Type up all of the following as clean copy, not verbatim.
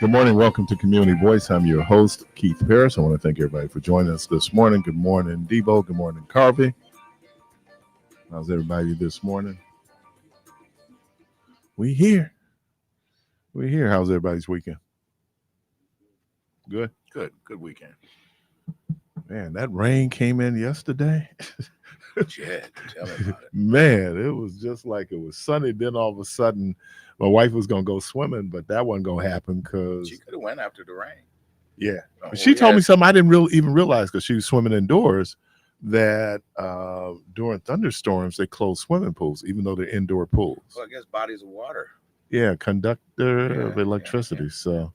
Good morning. Welcome to Community Voice. I'm your host, Keith Parris. I want to thank everybody for joining us this morning. Good morning, Debo. Good morning, Carvey. How's everybody this morning? We here. We here. How's everybody's weekend? Good. Good weekend. Man, that rain came in yesterday. Yeah, tell me about it. Man, it was just like it was sunny. Then all of a sudden, my wife was gonna go swimming, but that wasn't gonna happen because She could have went after the rain. yeah. Oh, She told me something I didn't even realize because she was swimming indoors that during thunderstorms they close swimming pools, even though they're indoor pools. Well, I guess bodies of water. Yeah, conductor of Yeah, electricity. yeah. So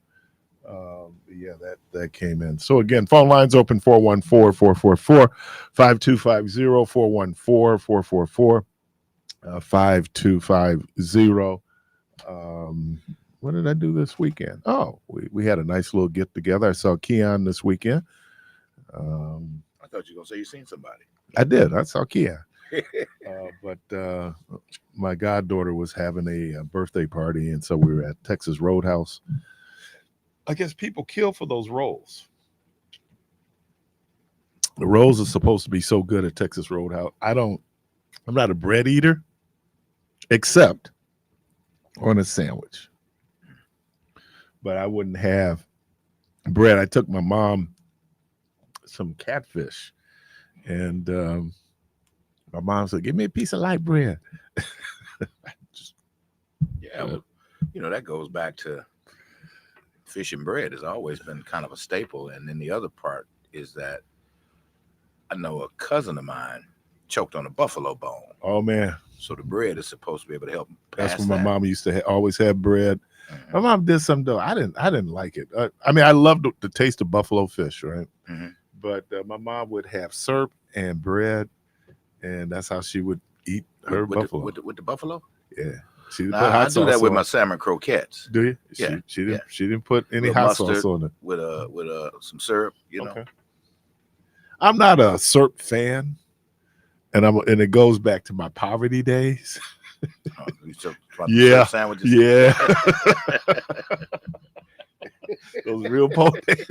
yeah, that came in. So again, phone lines open 414-444-5250, 414-444-5250. What did I do this weekend? Oh, we had a nice little get together. I saw Keon this weekend. I thought you were going to say you seen somebody. I did. I saw Keon. But my goddaughter was having a birthday party, and so we were at Texas Roadhouse. I guess people kill for those rolls. The rolls are supposed to be so good at Texas Roadhouse. I'm not a bread eater, except on a sandwich. But I wouldn't have bread. I took my mom some catfish, and my mom said, "Give me a piece of light bread." Yeah, well, that goes back to fish and bread has always been kind of a staple. And then the other part is that I know a cousin of mine choked on a buffalo bone. Oh, man. So the bread is supposed to be able to help That's pass when my that. mom used to always have bread. Mhm. My mom did something though. I didn't like it. I mean, I loved the taste of buffalo fish, right? Mm-hmm. But my mom would have syrup and bread, and that's how she would eat her buffalo. With the buffalo? Yeah, she didn't Now, put hot I do that sauce with on my it. salmon croquettes. Do you? Yeah, She didn't. yeah. She didn't put any Little hot mustard sauce on it. with some syrup. Okay. I'm not a syrup fan, and it goes back to my poverty days. Syrup sandwiches. Yeah. Those real poor days.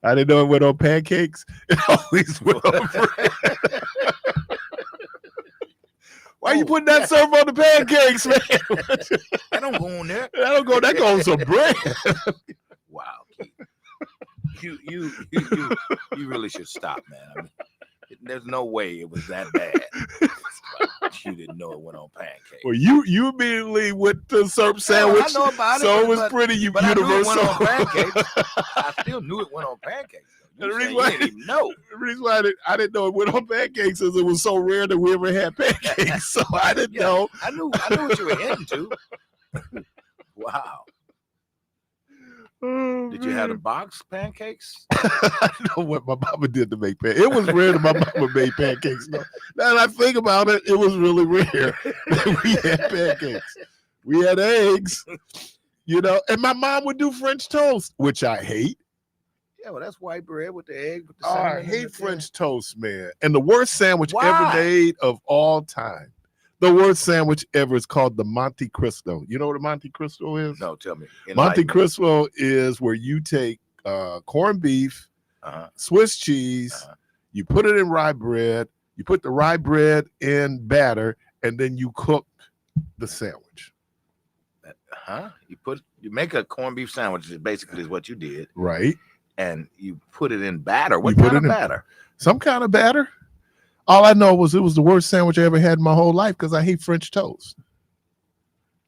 I didn't know it went on pancakes. It always went on bread. Why you putting that syrup on the pancakes, man? I don't go on there. That goes on bread. Wow, Keith. You really should stop, man. I mean, there's no way it was that bad. You didn't know it went on pancakes. Well, you immediately went to syrup sandwich. I know about it, so it was pretty but universal. I knew it went on pancakes. I still knew it went on pancakes. You didn't even know. The reason why I didn't know it went on pancakes is it was so rare that we ever had pancakes. So I didn't know. I knew what you were heading to. Wow. Oh, did you have the box pancakes? I know what my mama did to make pancakes. It was rare that my mama made pancakes. No. Now that I think about it, it was really rare that we had pancakes. We had eggs, and my mom would do French toast, which I hate. Yeah, well, that's white bread with the egg. With the I hate French toast, man. And the worst sandwich ever made of all time. The worst sandwich ever is called the Monte Cristo. You know what a Monte Cristo is? No, tell me. Monte Cristo is where you take corned beef, Swiss cheese, you put it in rye bread, you put the rye bread in batter, and then you cook the sandwich. You make a corned beef sandwich, basically is what you did. Right. And you put it in batter. What kind of batter? Some kind of batter. All I know was it was the worst sandwich I ever had in my whole life because I hate French toast.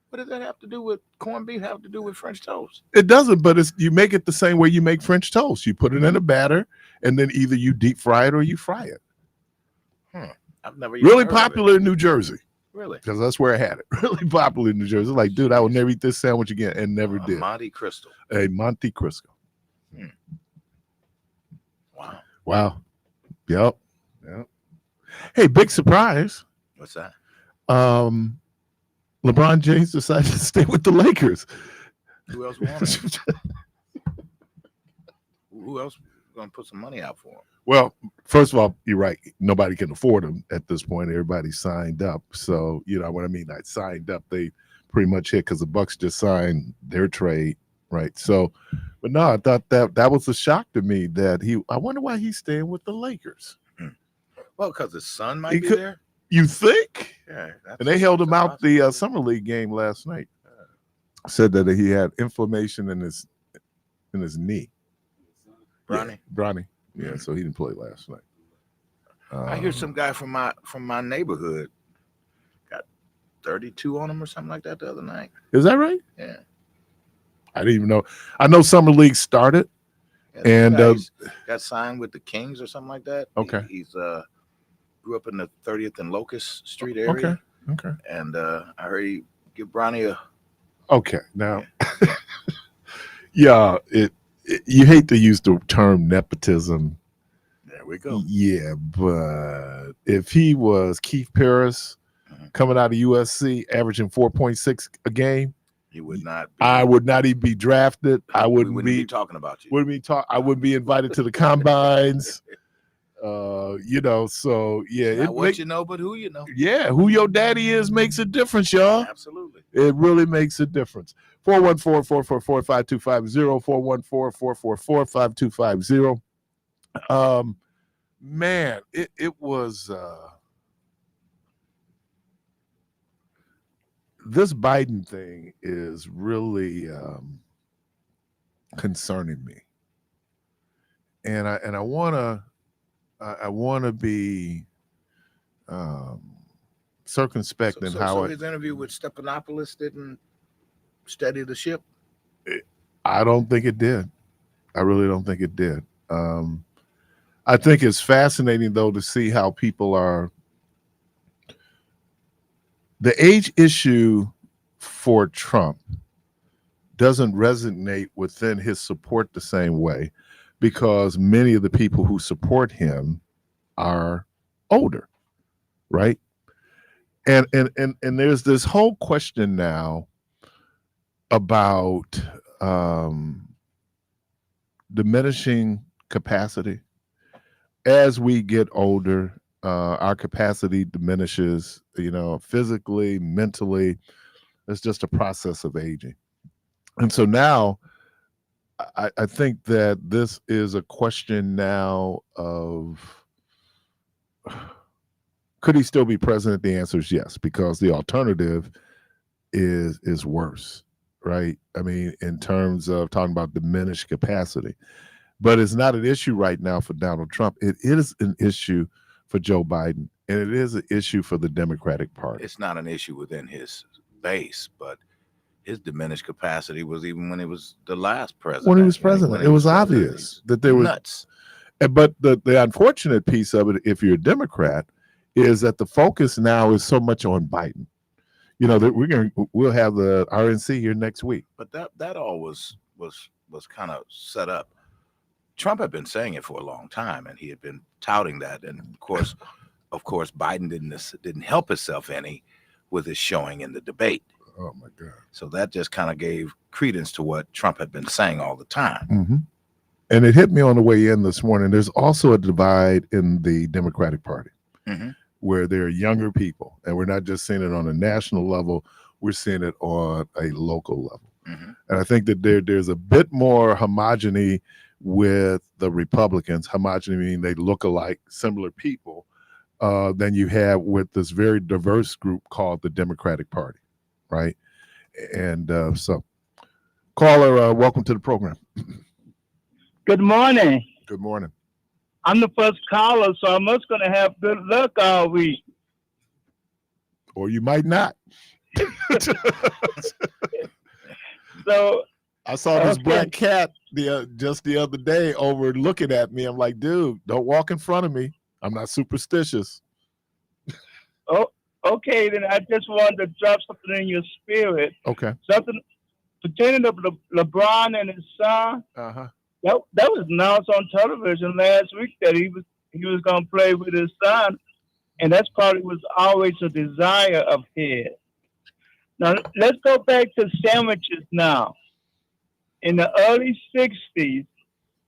What does that have to do with corned beef? Have to do with French toast? It doesn't, but you make it the same way you make French toast. You put it in a batter, and then either you deep fry it or you fry it. I've never even really popular in New Jersey. Really? Because that's where I had it. Really popular in New Jersey. Like, dude, I will never eat this sandwich again, and never did. Monte Cristo. A Monte Cristo. Wow. Yep. Hey, big surprise. What's that? LeBron James decided to stay with the Lakers. Who else wanted? Who else going to put some money out for him? Well, first of all, you're right. Nobody can afford him at this point. Everybody signed up. So, you know what I mean? I signed up. They pretty much hit because the Bucks just signed their trade, right? So, but no, I thought that was a shock to me that I wonder why he's staying with the Lakers. Well, because his son might He be could- there. You think? Yeah, And they held him that's a out the possibility. summer league game last night. Said that he had inflammation in his knee. Bronny. Bronny. Yeah, so he didn't play last night. I hear some guy from my neighborhood got 32 on him or something like that the other night. Is that right? Yeah. I didn't even know. I know summer league started. Yeah, And, he's got signed with the Kings or something like that. Okay. He's grew up in the 30th and Locust Street area. Okay. And I heard he give Bronny a. Okay. Now, yeah, you hate to use the term nepotism. There we go. Yeah, but if he was Keith Parris coming out of USC, averaging 4.6 a game, He would not. I would not even be drafted. I we wouldn't wouldn't be talking about you. I wouldn't be invited to the combines. So yeah, Not what you know, but who you know. yeah, who your daddy is makes a difference, y'all. Absolutely. It really makes a difference. 414-444-5250, 414-444-5250. Man, it was this Biden thing is really concerning me. And I wanna be circumspect in how his interview with Stephanopoulos didn't steady the ship. I don't think it did. I really don't think it did. I think it's fascinating though to see how people are. The age issue for Trump doesn't resonate within his support the same way, because many of the people who support him are older, right? And there's this whole question now about diminishing capacity. As we get older, our capacity diminishes, physically, mentally. It's just a process of aging. And so now I think that this is a question now of, could he still be president? The answer is yes, because the alternative is worse, right? I mean, in terms of talking about diminished capacity. But it's not an issue right now for Donald Trump. It is an issue for Joe Biden, and it is an issue for the Democratic Party. It's not an issue within his base, but his diminished capacity was even when he was the last president. When he was president, it was obvious that there was nuts. But the unfortunate piece of it, if you're a Democrat, is that the focus now is so much on Biden. That we'll have the RNC here next week. But that all was kind of set up. Trump had been saying it for a long time, and he had been touting that. And of course, Biden didn't help himself any with his showing in the debate. Oh my God! So that just kind of gave credence to what Trump had been saying all the time. Mm-hmm. And it hit me on the way in this morning. There's also a divide in the Democratic Party, where there are younger people, and we're not just seeing it on a national level; we're seeing it on a local level. And I think that there's a bit more homogeny with the Republicans, homogeny meaning they look alike, similar people, than you have with this very diverse group called the Democratic Party, right? And so, caller, welcome to the program. Good morning. Good morning. I'm the first caller, so I'm just going to have good luck all week. Or you might not. So I saw this black cat just the other day over looking at me. I'm like, dude, don't walk in front of me. I'm not superstitious. Oh, okay, then I just wanted to drop something in your spirit. Okay. Something pertaining to LeBron and his son. Uh-huh. That was announced on television last week that he was going to play with his son, and that's probably was always a desire of his. Now let's go back to sandwiches now. In the early 60s,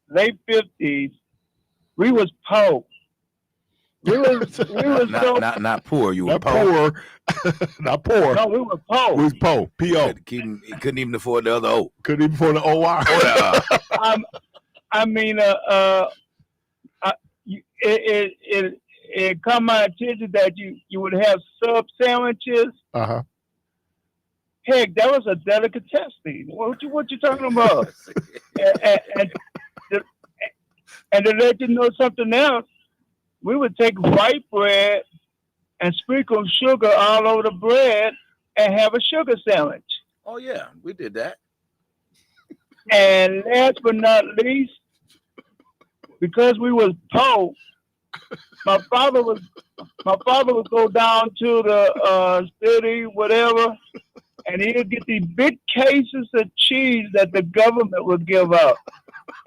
late 50s, we was poor. We was so not poor. You were Not poor. poor. Not poor. no, we were poor. We was poor. P.O. He couldn't even afford the other O. Couldn't even afford the O.R. I mean, it caught my attention that you would have sub sandwiches. Uh-huh. Heck, that was a delicatessen. What you talking about? and to let you know something else, we would take white bread and sprinkle sugar all over the bread and have a sugar sandwich. Oh yeah, we did that. And last but not least, because we was poor, my father would go down to the city, whatever, and he'd get these big cases of cheese that the government would give out.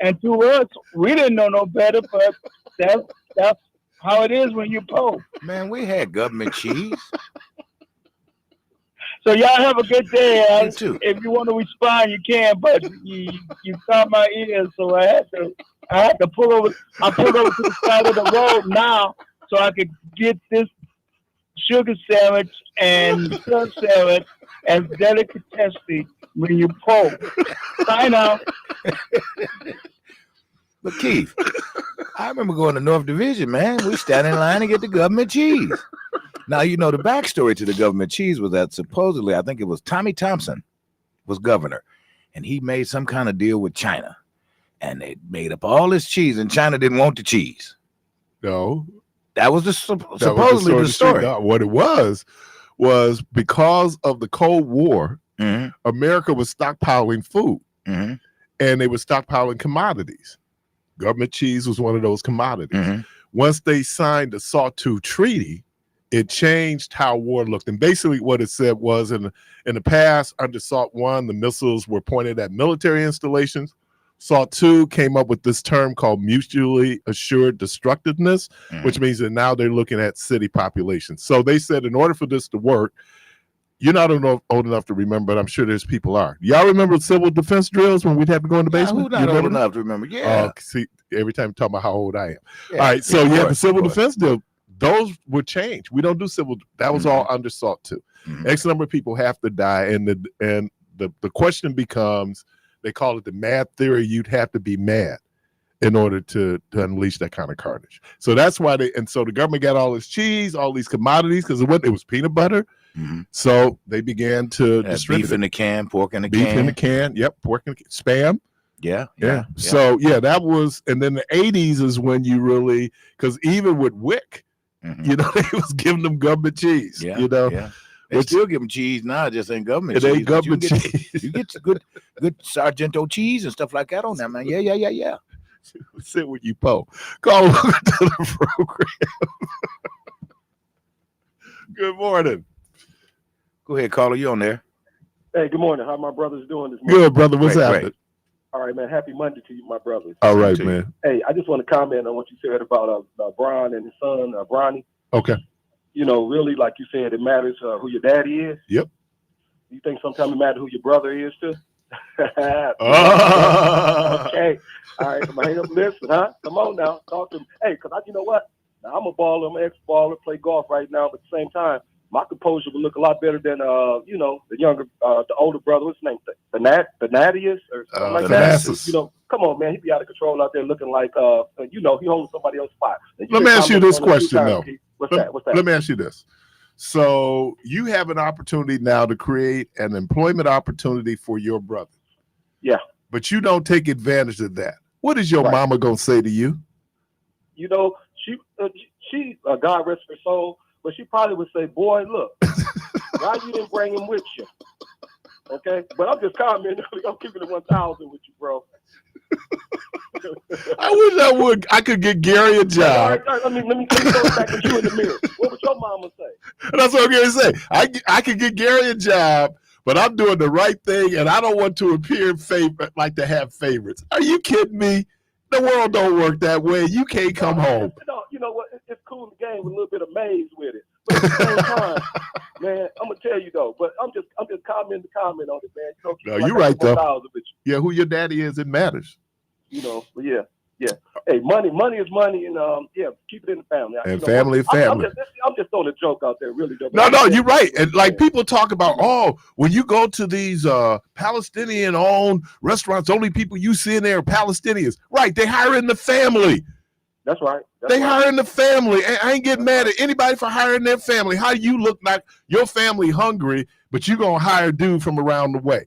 And to us, we didn't know no better, but that's how it is when you're poor. Man, we had government cheese. So y'all have a good day. You too. If you want to respond, you can, but you caught my ears, so I had to pull over. I pulled over to the side of the road now so I could get this sugar sandwich and sub sandwich as delicatessen when you poor. Bye now. But Keith, I remember going to North Division, man. We stand in line to get the government cheese. Now, you know, the backstory to the government cheese was that supposedly, I think it was Tommy Thompson was governor, and he made some kind of deal with China, and they made up all this cheese, and China didn't want the cheese. No. That was supposedly the story. No, what it was because of the Cold War, Mm-hmm. America was stockpiling food, Mm-hmm. and they were stockpiling commodities. Government cheese was one of those commodities. Mm-hmm. Once they signed the Sawtooth Treaty, it changed how war looked. And basically what it said was in the past, under SALT I, the missiles were pointed at military installations. SALT II came up with this term called mutually assured destructiveness, Mm-hmm. which means that now they're looking at city populations. So they said in order for this to work, you're not old enough to remember, but I'm sure there's people are. Y'all remember civil defense drills when we'd have to go in the basement? Who's not old enough to remember? Yeah. See, every time you talk about how old I am. Yeah. All right, so Of yeah, course, the civil of course. defense deal, those would change. We don't do civil. That was all under SALT II. Mhm. X number of people have to die, and the question becomes, they call it the mad theory. You'd have to be mad in order to unleash that kind of carnage. So that's why so the government got all this cheese, all these commodities, because it was peanut butter. Mhm. So they began to distribute beef in the can, pork in the beef can. in the can. Yep, pork in the can. Spam. Yeah. So yeah, that was, and then the 80s is when you really, because even with Wick, Mhm. you know, they was giving them government cheese. Yeah. You know, Yeah. They Which- still give them cheese now. It just ain't government it cheese. ain't but you government get- cheese. You get good Sargento cheese and stuff like that on that, man. Yeah. Sit with you, Poe. Call welcome to the program. Good morning. Go ahead, caller. You on there? Hey, good morning. How my brothers doing this morning? Good, brother. What's Great, happening? great. All right, man. Happy Monday to you, my brothers. All right, to you. man. Hey, I just want to comment on what you said about Brian and his son, Bronny. Okay. You know, really, like you said, it matters who your daddy is. Yep. You think sometimes it matters who your brother is too? Ah. Okay. All right. Come on, hang up and listen, huh? Come on now. Talk to me. Hey, because you know what? Now, I'm a baller. I'm an ex-baller. Play golf right now. But at the same time, my composure would look a lot better than, the younger, the older brother. What's his name? Thanatis or something like that. Thanasis. You know, come on, man. He'd be out of control out there looking like, he holding somebody else's spot. And Let been me ask you commenting this on it a few question, times, though. Keith. What's that? Let me ask you this. So you have an opportunity now to create an employment opportunity for your brother. Yeah. But you don't take advantage of that. What is your Right. mama going to say to you? You know, she God rest her soul, but she probably would say, boy, look, why you didn't bring him with you? Okay? But I'm just commenting. I'm keeping it 1,000 with you, bro. I wish I could get Gary a All job. right, let me go back at you in the mirror. What would your mama say? That's what I'm going to say. I could get Gary a job, but I'm doing the right thing, and I don't want to appear like to have favorites. Are you kidding me? The world don't work that way. You can't come home. No, you know what? It's cool in the game with a little bit of maze with it. But at the same time, man, I'm gonna tell you though. But I'm just commenting to comment on it, man. You know, No, you're right, though. 1,000 with Yeah, who your daddy is, it matters. you know, but yeah. Hey, money is money, and yeah, keep it in the family. And family, I'm just throwing a joke out there, really. Though. No, you're right. And like people talk about, when you go to these Palestinian-owned restaurants, only people you see in there are Palestinians. Right? They hire in the family. That's right. They hire in the family. I ain't getting mad at anybody for hiring their family. How you look like your family hungry, but you gonna hire a dude from around the way?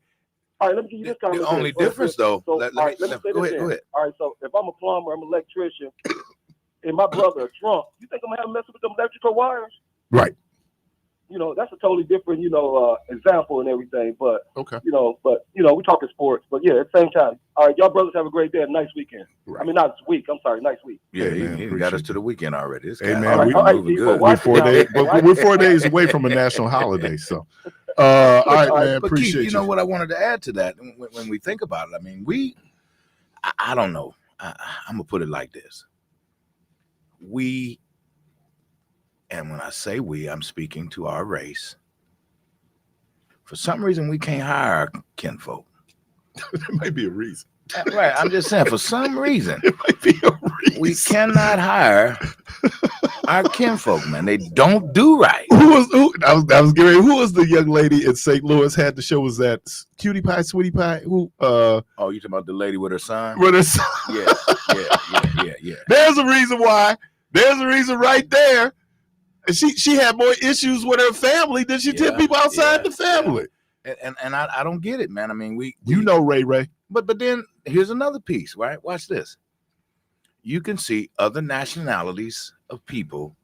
All right, let me give you this kind The of only difference, though. So, Let all me right, let me say go this. ahead. Go ahead. All right, so if I'm a plumber, I'm an electrician, and my brother a drunk, you think I'm gonna have to mess with them electrical wires? Right. You know, that's a totally different, example and everything. But Okay. we're talking sports. But yeah, at the same time, all right, y'all brothers have a great day and nice weekend. Right. I mean, not week. I'm sorry, nice week. Yeah, Hey, man, he got appreciate us to the weekend already. This Hey, guy man, moving Debo, good. watch We're 4 days away from a national holiday. So, all right, man, But appreciate Keith, you. you know what I wanted to add to that when we think about it. I mean, I don't know. I'm gonna put it like this. And when I say we, I'm speaking to our race. For some reason, we can't hire our kinfolk. There might be a reason. Right. I'm just saying, for some reason, It might be a reason. we cannot hire our kinfolk, man. They don't do right. I was getting ready. Who was the young lady in St. Louis had the show? Was that Cutie Pie, Sweetie Pie? Who? Oh, you talking about the lady with her son? With her son? Yeah. There's a reason why. There's a reason right there. She had more issues with her family than she did people outside the family. And I don't get it, man. I mean, we Ray. But then here's another piece, right? Watch this. You can see other nationalities of people.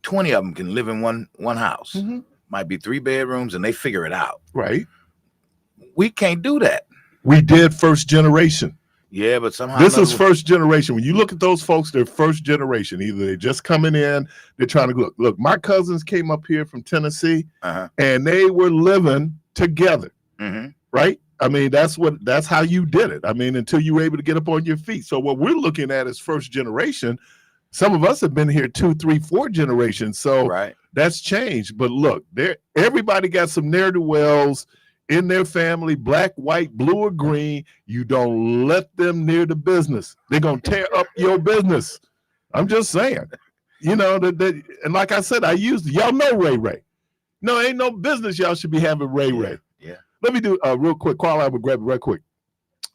20 of them can live in one house. Mm-hmm. Might be 3 bedrooms, and they figure it out. Right. We can't do that. We did first generation. Yeah, but somehow this is first generation. When you look at those folks, they're first generation. Either they're just coming in, they're trying to look. My cousins came up here from Tennessee, and they were living together. Mm-hmm. Right? I mean, that's how you did it. I mean, until you were able to get up on your feet. So what we're looking at is first generation. Some of us have been here 2, 3, 4 generations. So that's changed. But look, everybody got some ne'er-do-wells in their family, black, white, blue, or green. You don't let them near the business. They're going to tear up your business. I'm just saying. And like I said, y'all know Ray. No, ain't no business y'all should be having Ray. Yeah. Let me do real quick. Carl, I will grab it right quick.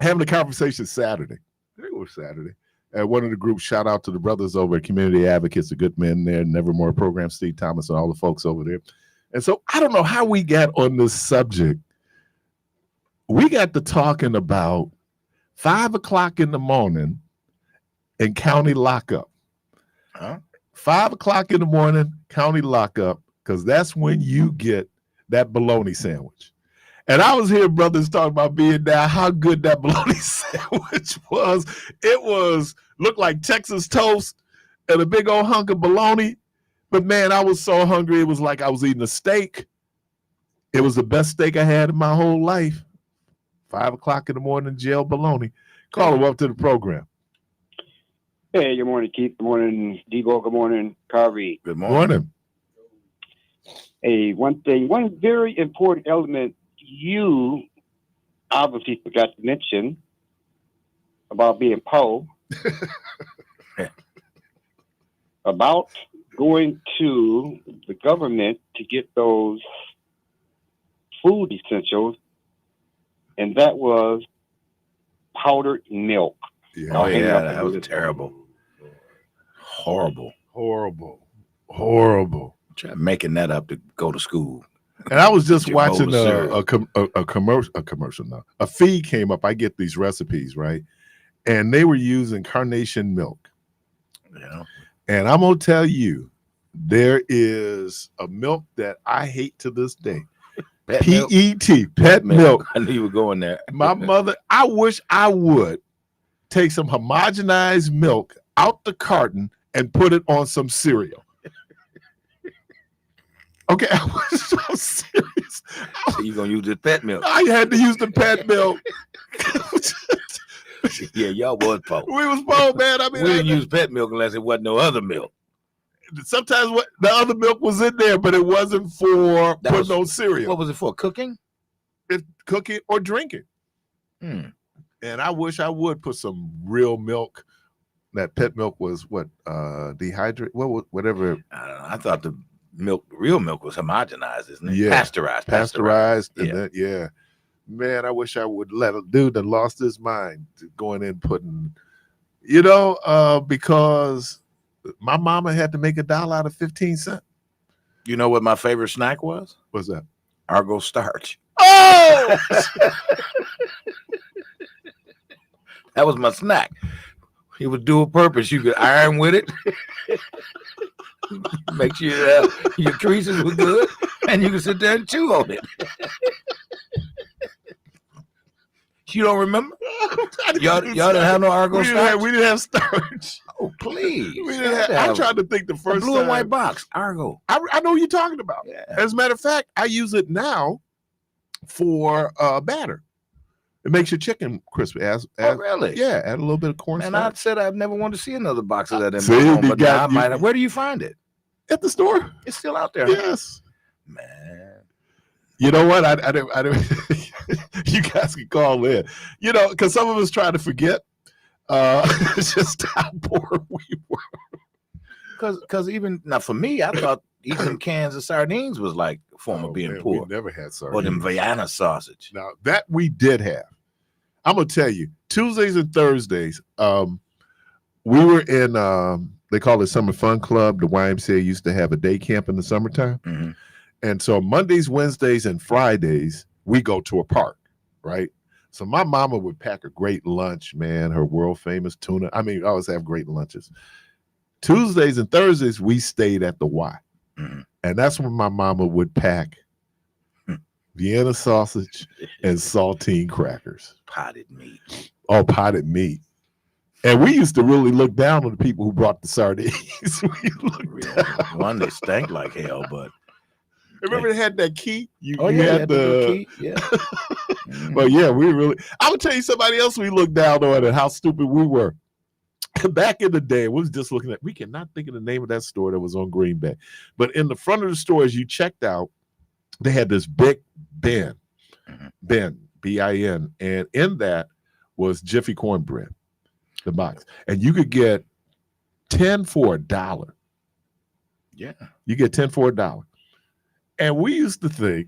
Having a conversation Saturday. I think it was Saturday. At one of the groups, shout out to the brothers over at Community Advocates, the good men there, Nevermore Program, Steve Thomas, and all the folks over there. And so I don't know how we got on this subject. We got to talking about 5 o'clock in the morning in county lockup. 5 o'clock in the morning, county lockup, because that's when you get that bologna sandwich. And I was hearing brothers talking about being down, how good that bologna sandwich was. It looked like Texas toast and a big old hunk of bologna. But man, I was so hungry. It was like I was eating a steak. It was the best steak I had in my whole life. 5 o'clock in the morning, jail bologna. Call him up to the program. Hey, good morning, Keith. Good morning, Debo. Good morning, Parris. Good morning. Hey, one very important element you obviously forgot to mention about being poor, about going to the government to get those food essentials, and that was powdered milk. Yeah. Oh, yeah, that was terrible. Horrible. Try making that up to go to school. And I was just watching a commercial now. A feed came up. I get these recipes, right? And they were using carnation milk. Yeah. And I'm going to tell you, there is a milk that I hate to this day. PET, pet milk. I knew you were going there. My mother, I wish I would take some homogenized milk out the carton and put it on some cereal. Okay, I was so serious. So you're going to use the pet milk. I had to use the pet milk. Yeah, y'all was poor. We was poor, man. I mean, we didn't use pet milk unless it wasn't no other milk. Sometimes the other milk was in there, but it wasn't for putting on cereal. What was it for? Cooking? Cooking or drinking. And I wish I would put some real milk that pet milk was what dehydrated, whatever. I don't know. I thought the real milk was homogenized, isn't it? Yeah. Pasteurized. And Yeah. then man, I wish I would let a dude that lost his mind going in putting, because my mama had to make $1 out of 15 cents. You know what my favorite snack was? What's that? Argo starch. Oh, That was my snack. It was dual purpose. You could iron with it. Make sure your creases were good, and you can sit there and chew on it. You don't remember? Y'all didn't have no Argo starch? we didn't have starch. Oh, please. We didn't have, I tried to think the The first blue time. and white box, Argo. I know what you're talking about. Yeah. As a matter of fact, I use it now for batter. It makes your chicken crispy. Oh, really? Yeah, add a little bit of corn And I starch. said I've never wanted to see another box of that in See, my home, you but got- now I you- might. Where do you find it? At the store. It's still out there. Yes. Man. You know what? I don't. You guys can call in. Because some of us try to forget. Just how poor we were. Because even now for me, I thought eating cans of sardines was like a form of being Man, poor. We never had Or sardines. them Vienna sausage. Now that we did have, I'm gonna tell you, Tuesdays and Thursdays, we were in they call it Summer Fun Club. The YMCA used to have a day camp in the summertime. Mm-hmm. And so Mondays, Wednesdays, and Fridays, we go to a park, right? So my mama would pack a great lunch, man, her world famous tuna. I mean, I always have great lunches. Tuesdays and Thursdays, we stayed at the Y. Mm-hmm. And that's when my mama would pack Vienna sausage and saltine crackers. Potted meat. Oh, potted meat. And we used to really look down on the people who brought the sardines. We looked Really. down. One that stank like hell, but Remember it had that key? You yeah, had the little the key. Yeah. Mhm. But yeah, we really. I would tell you somebody else we looked down on and how stupid we were. Back in the day, we was just looking at. We cannot think of the name of that store that was on Green Bay, but in the front of the store as you checked out, they had this big bin, bin, and in that was Jiffy cornbread, the box, and you could get 10 for $1. Yeah. You get 10 for $1. And we used to think,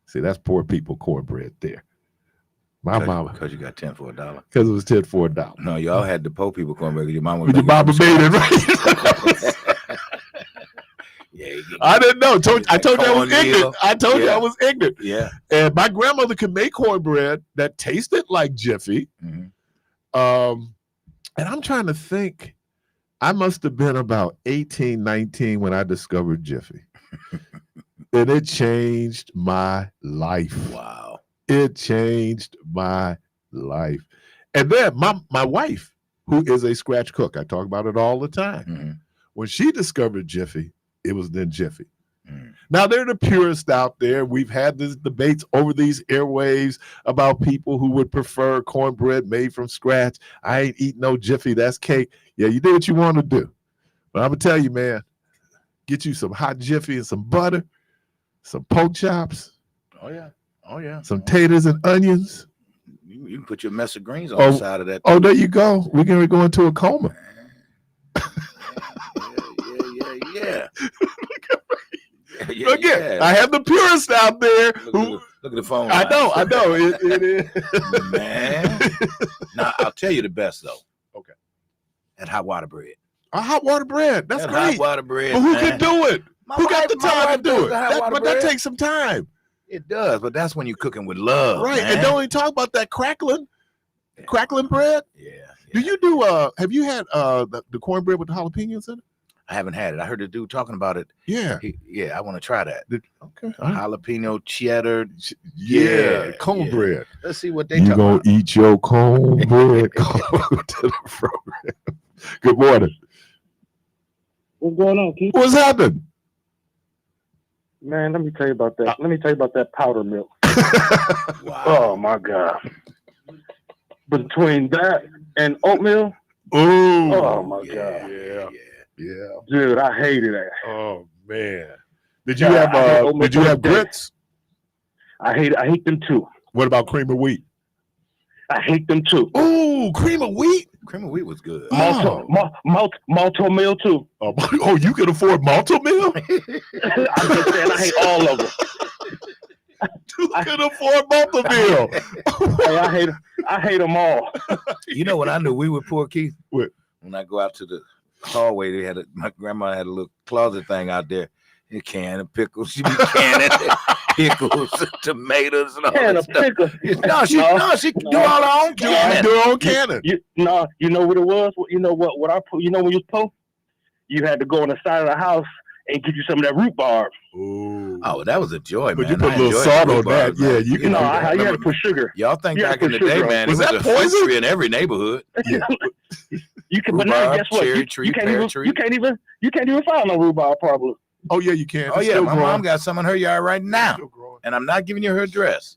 see, that's poor people cornbread there. My mama, Because you got 10 for $1. because it was 10 for $1. No, y'all had the poor people cornbread. Your mama But your mama made it, right? Yeah. I didn't know. I told you I was Cornmeal. ignorant. I told you Yeah. I was ignorant. Yeah. And my grandmother could make cornbread that tasted like Jiffy. Mhm. And I'm trying to think, I must have been about 18, 19 when I discovered Jiffy. And it changed my life. Wow. It changed my life. And then my wife, who is a scratch cook, I talk about it all the time. Mhm. When she discovered Jiffy, it was then Jiffy. Mhm. Now, there are the purists out there. We've had these debates over these airwaves about people who would prefer cornbread made from scratch. I ain't eating no Jiffy. That's cake. Yeah, you do what you want to do. But I'm going to tell you, man, get you some hot Jiffy and some butter, some pork chops, Oh, yeah. Oh, yeah. some taters and onions. You can put your mess of greens on the side of that. Oh, there you go. We're going to go into a coma. Yeah. Again, I have the purists out there who. Look at the phone. I know. It is. Man. Now, I'll tell you the best, though. Okay. That hot water bread. A hot water bread. That's That great. hot water bread. But who man. can do it? Who got the time to do it? But But that takes some time. It does, but that's when you're cooking with love. Right. Man. And don't even talk about that crackling bread. Yeah. Do you do have you had the cornbread with the jalapenos in it? I haven't had it. I heard the dude talking about it. Yeah. Yeah, I want to try that. Okay. All right. Jalapeno cheddar. Yeah. Cornbread. Let's see what they You talk gonna about. eat your cornbread? Come to the program. Good morning. What's going on, Keith? What's happening? Man, let me tell you about that. Let me tell you about that powder milk. Wow. Oh my God. Between that and oatmeal, Ooh. oh my Yeah. God. Yeah. Dude, I hated that. Oh man. Did you Yeah, have I hate oatmeal did you to have this day. grits? I hate them too. What about cream of wheat? I hate them too. Ooh, cream of wheat. Cream of wheat was good. Oh. Malto meal too. Oh, you can afford malto meal? I'm just saying, I hate all of them. You can afford malto meal. Hey, I hate them all. You know when I knew we were poor, Keith? What? When I go out to the hallway, my grandma had a little closet thing out there. A can of pickles. She be canning pickles, tomatoes, and all Can that of stuff. pickles. She do all her own canning. Do her own cannon. You know what it was? You know what I put? You know when you was poor? You had to go on the side of the house and get you some of that rhubarb. Ooh. Oh, that was a joy, But man. you put I a little enjoyed salt the on that. rhubarb, man. Yeah, you can do that. You had to put sugar. Y'all think You back had in to the put day, sugar on. man, Was it was that a fruit poison? tree in every neighborhood. Yeah. You can, but now Rhubarb, guess what? cherry You tree, can't pear even. tree. You can't even find no rhubarb probably. Oh, yeah, you can. Oh, It's yeah, still my growing. mom got some in her yard right now, Still growing. and I'm not giving you her address.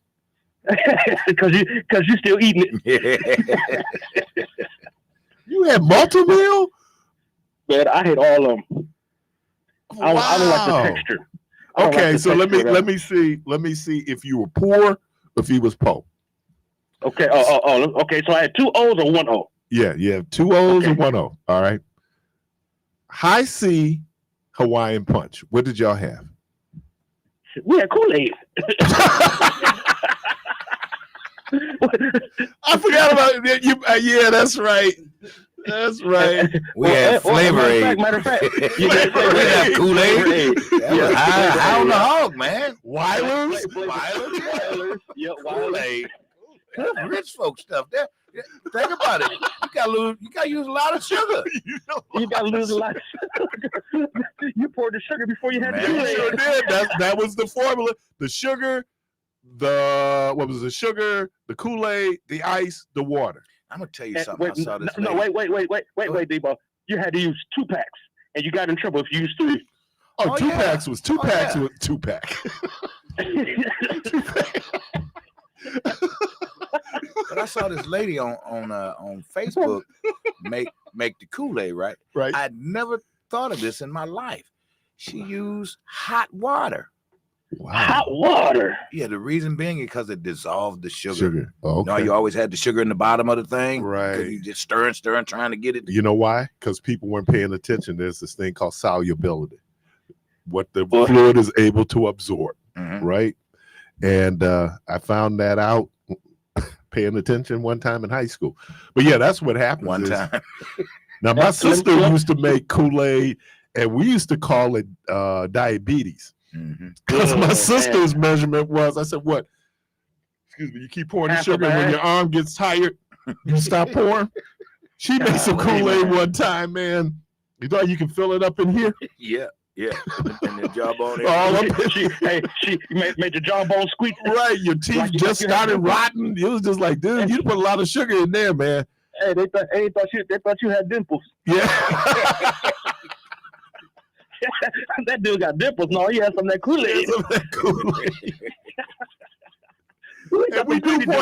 Because you still eating it. You had malto meal? But I hate all of them. I don't like the Wow. texture. I don't Okay, like the so texture let me see if you were poor, if he was poor. Okay. Okay. So I had 2 O's or 1 O. Yeah, you have 2 O's Okay. and 1 O. All right. High C Hawaiian punch. What did y'all have? We had Kool-Aid. I forgot about it. Yeah, that's right. That's right. We had Flavor Aid. Matter of fact, We had Kool-Aid. Yeah, High on the hog, man. Weilers? Weilers, yeah, Kool-Aid. That's rich folk stuff. Think about it. You gotta use a lot of sugar. You gotta lose a lot of sugar. You poured the sugar before you had Man, the You Kool-Aid. sure did. That was the formula. The sugar, the sugar, the Kool-Aid, the ice, the water. I'm gonna tell you something. I saw this. No, lady. wait, Debo. You had to use 2 packs, and you got in trouble if you used 3. Oh, Oh, 2 yeah. packs was 2 Oh, packs yeah. was 2 pack. 2 pack. But I saw this lady on Facebook make the Kool-Aid, right? Right. I'd never thought of this in my life. She used hot water. Wow. Hot water. Yeah, the reason being because it dissolved the sugar. Oh, okay. No, you always had the sugar in the bottom of the thing. Right. 'Cause you just stirring, trying to get it. You know why? Because people weren't paying attention. There's this thing called solubility, what the Well- fluid is able to absorb, Mhm. right? And I found that out paying attention one time in high school. But yeah, that's what happens. One time. Now, my sister used to make Kool-Aid, and we used to call it diabetes. Mhm. Because my Oh, sister's measurement was, I said, what? Excuse me, you keep pouring the Half a sugar, and when bag? your arm gets tired, you stop pouring. She made some Golly, Kool-Aid man. one time, man. You thought you can fill it up in here? Yeah. And the jawbone. All up she made your jawbone squeak. right. Your teeth Like you just had started dimples. rotting. It was just like, dude, you put a lot of sugar in there, man. Hey, they thought you had dimples. Yeah. That dude got dimples. No, he had some of that Kool-Aid. Some of that Kool-Aid. He And got we them do baby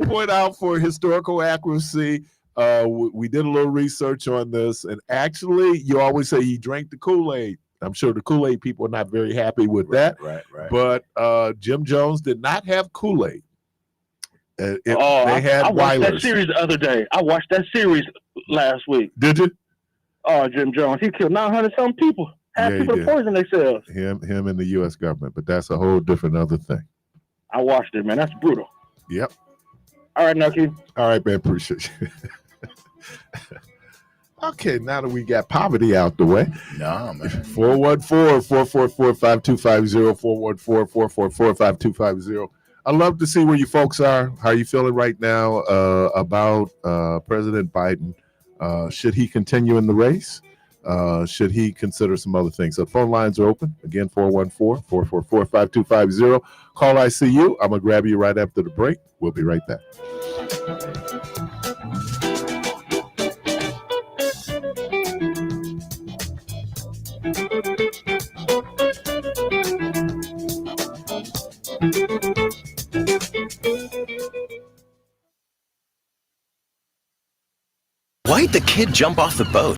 point out for historical accuracy, we did a little research on this, and actually, you always say he drank the Kool-Aid. I'm sure the Kool-Aid people are not very happy with that, Right. but Jim Jones did not have Kool-Aid. They had I watched that Weilers. series the other day. I watched that series last week. Did you? Oh, Jim Jones. He killed 900-something people. Half Yeah, he people did. poison themselves. Him and the U.S. government, but that's a whole different other thing. I watched it, man. That's brutal. Yep. All right, Nucky. All right, man. Appreciate you. Okay, now that we got poverty out the way, No, man. 414-444-5250, 414-444-5250. I'd love to see where you folks are. How are you feeling right now about President Biden? Should he continue in the race? Should he consider some other things? So phone lines are open. Again, 414-444-5250. Call ICU. I'm going to grab you right after the break. We'll be right back. Why'd the kid jump off the boat?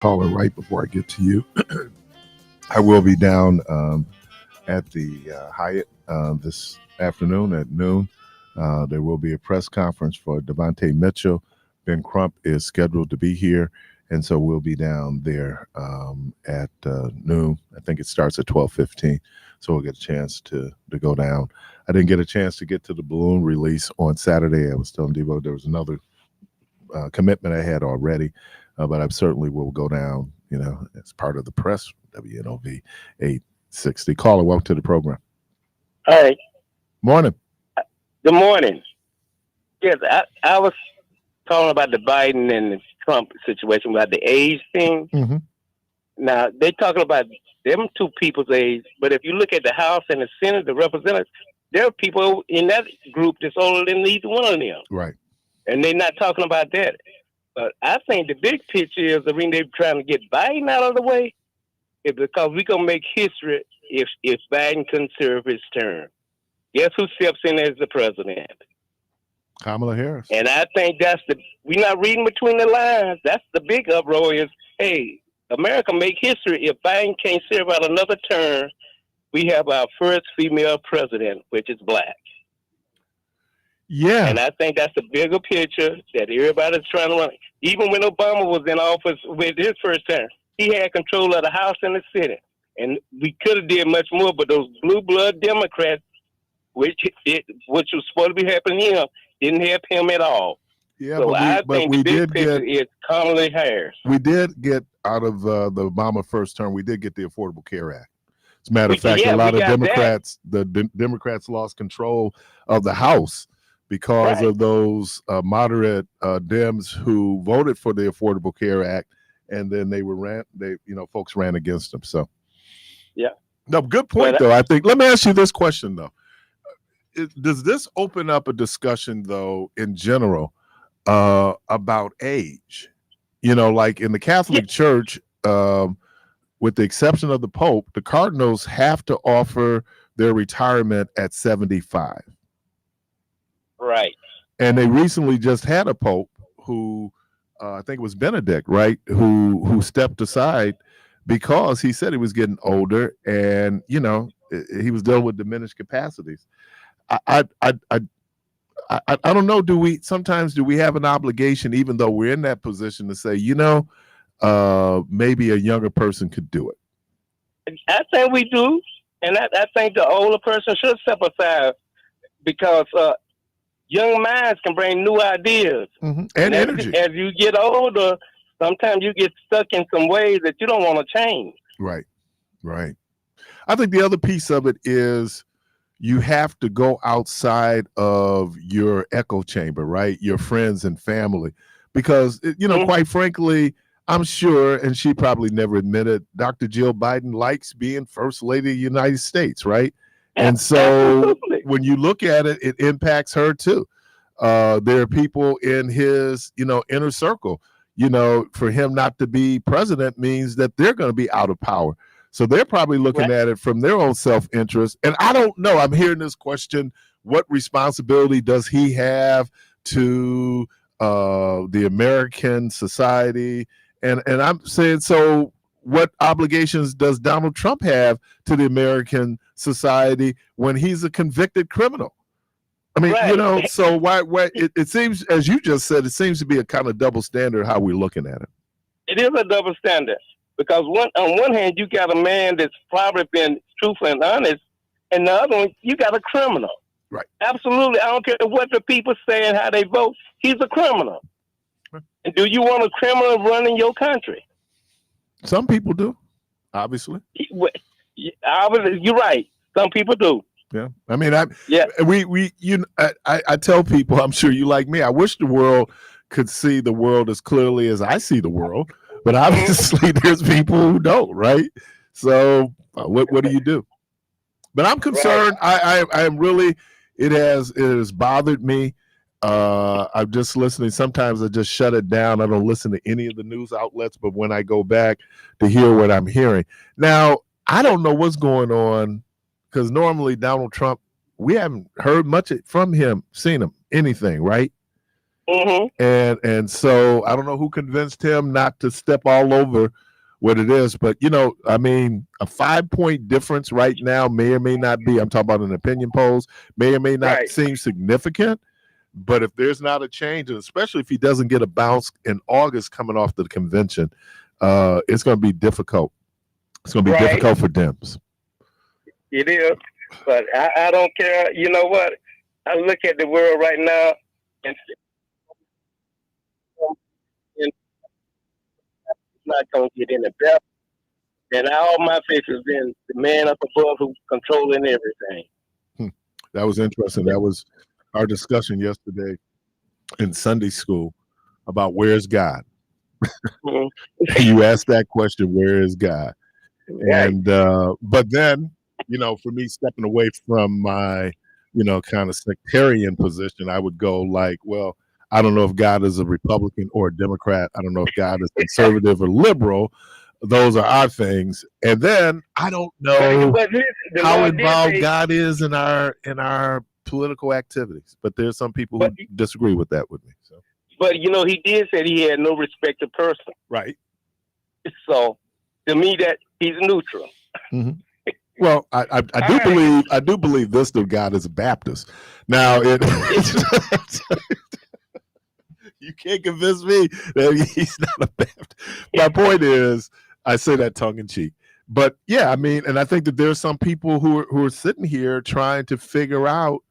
caller right before I get to you. I will be down at the Hyatt this afternoon at noon. There will be a press conference for Devontae Mitchell. Ben Crump is scheduled to be here, and so we'll be down there at noon. I think it starts at 12:15, so we'll get a chance to go down. I didn't get a chance to get to the balloon release on Saturday. I was telling Devo there was another commitment I had already, but I certainly will go down, as part of the press, WNOV 860. Caller, welcome to the program. Hi. Morning. Good morning. Yes, I was talking about the Biden and the Trump situation about the age thing. Mm-hmm. Now, they're talking about them two people's age, but if you look at the House and the Senate, the representatives, there are people in that group that's older than either one of them. Right. And they're not talking about that. But I think the big picture is, they're trying to get Biden out of the way, is because we're going to make history if Biden can serve his term. Guess who steps in as the president? Kamala Harris. And I think we're not reading between the lines. That's the big uproar is, hey, America make history if Biden can't serve out another term. We have our first female president, which is black. Yeah. And I think that's the bigger picture that everybody's trying to run. Even when Obama was in office with his first term, he had control of the House and the Senate. And we could have did much more, but those blue blood Democrats, which was supposed to be helping him, didn't help him at all. Yeah, so I think the big picture is Kamala Harris. We did get out of the Obama first term, we did get the Affordable Care Act. As a matter of fact, a lot of Democrats, the Democrats lost control of the House because of those moderate Dems who voted for the Affordable Care Act, and then folks ran against them. So, yeah, no, good point though. I think. Let me ask you this question though: does this open up a discussion though, in general, about age? Like in the Catholic Church, with the exception of the Pope, the cardinals have to offer their retirement at 75. Right. And they recently just had a Pope who, I think it was Benedict, right, who stepped aside because he said he was getting older and, he was dealing with diminished capacities. I don't know. Do we have an obligation, even though we're in that position, to say, maybe a younger person could do it? I think we do. And I think the older person should step aside because young minds can bring new ideas. Mm-hmm. And energy. As you get older, sometimes you get stuck in some ways that you don't want to change. Right. I think the other piece of it is you have to go outside of your echo chamber, right? Your friends and family. Because, quite frankly, I'm sure, and she probably never admitted, Dr. Jill Biden likes being First Lady of the United States, right? And so when you look at it, it impacts her too. There are people in his, inner circle, for him not to be president means that they're going to be out of power. So they're probably looking at it from their own self-interest. And I don't know, I'm hearing this question, what responsibility does he have to the American society? And I'm saying, so what obligations does Donald Trump have to the American society when he's a convicted criminal? I mean, so why it seems, as you just said, it seems to be a kind of double standard how we're looking at it. It is a double standard because on one hand, you got a man that's probably been truthful and honest, and the other one, you got a criminal. Right. Absolutely. I don't care what the people say and how they vote. He's a criminal. And do you want a criminal running your country? Some people do, obviously. You're right. Some people do. Yeah. I mean, I tell people, I'm sure you like me, I wish the world could see the world as clearly as I see the world, but obviously there's people who don't, right? So what do you do? But I'm concerned. I am really, it has bothered me. I'm just listening. Sometimes I just shut it down. I don't listen to any of the news outlets, but when I go back to hear what I'm hearing. Now, I don't know what's going on because normally Donald Trump, we haven't heard much from him, seen him, anything, right? Mm-hmm. And so I don't know who convinced him not to step all over what it is, but I mean, a 5-point difference right now may or may not be. I'm talking about an opinion polls, may or may not Right. seem significant. But if there's not a change, and especially if he doesn't get a bounce in August coming off the convention, it's going to be difficult. It's going to be difficult for Dems. It is, but I don't care. You know what? I look at the world right now, and it's not going to get any better. And all my faith has been the man up above who's controlling everything. That was interesting. That was our discussion yesterday in Sunday school about where's God. Mm-hmm. You asked that question, where is God? Right. And but then, for me stepping away from my, kind of sectarian position, I would go like, well, I don't know if God is a Republican or a Democrat. I don't know if God is conservative or liberal. Those are our things. And then I don't know how involved God is in our political activities. But there's some people who disagree with that with me. So. But he did say he had no respect to person. Right. So to me, that he's neutral. Mm-hmm. Well, I do believe this though. God is a Baptist. Now you can't convince me that he's not a Baptist. My point is, I say that tongue in cheek. But yeah, I mean, and I think that there's some people who are sitting here trying to figure out,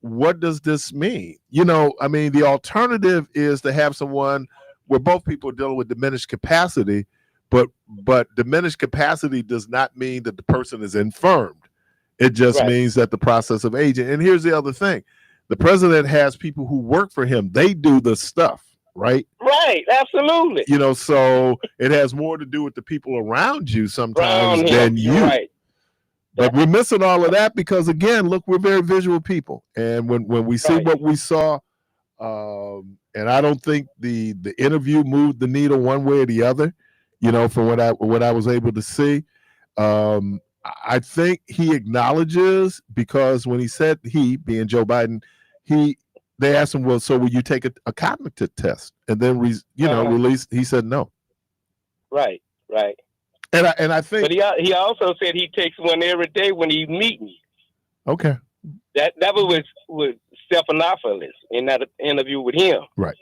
what does this mean? I mean, the alternative is to have someone where both people are dealing with diminished capacity, but diminished capacity does not mean that the person is infirmed. It just means that the process of aging. And here's the other thing. The president has people who work for him. They do the stuff, right? Right, absolutely. So it has more to do with the people around you sometimes than you. Right. But we're missing all of that because, again, look, we're very visual people. And when we see what we saw, and I don't think the interview moved the needle one way or the other, from what I was able to see. I think he acknowledges, because when he said he, being Joe Biden, they asked him, well, so will you take a cognitive test and then release? He said no. Right. And I think, but he also said he takes one every day when he's meeting you. Okay. That was with Stephanopoulos in that interview with him. Right.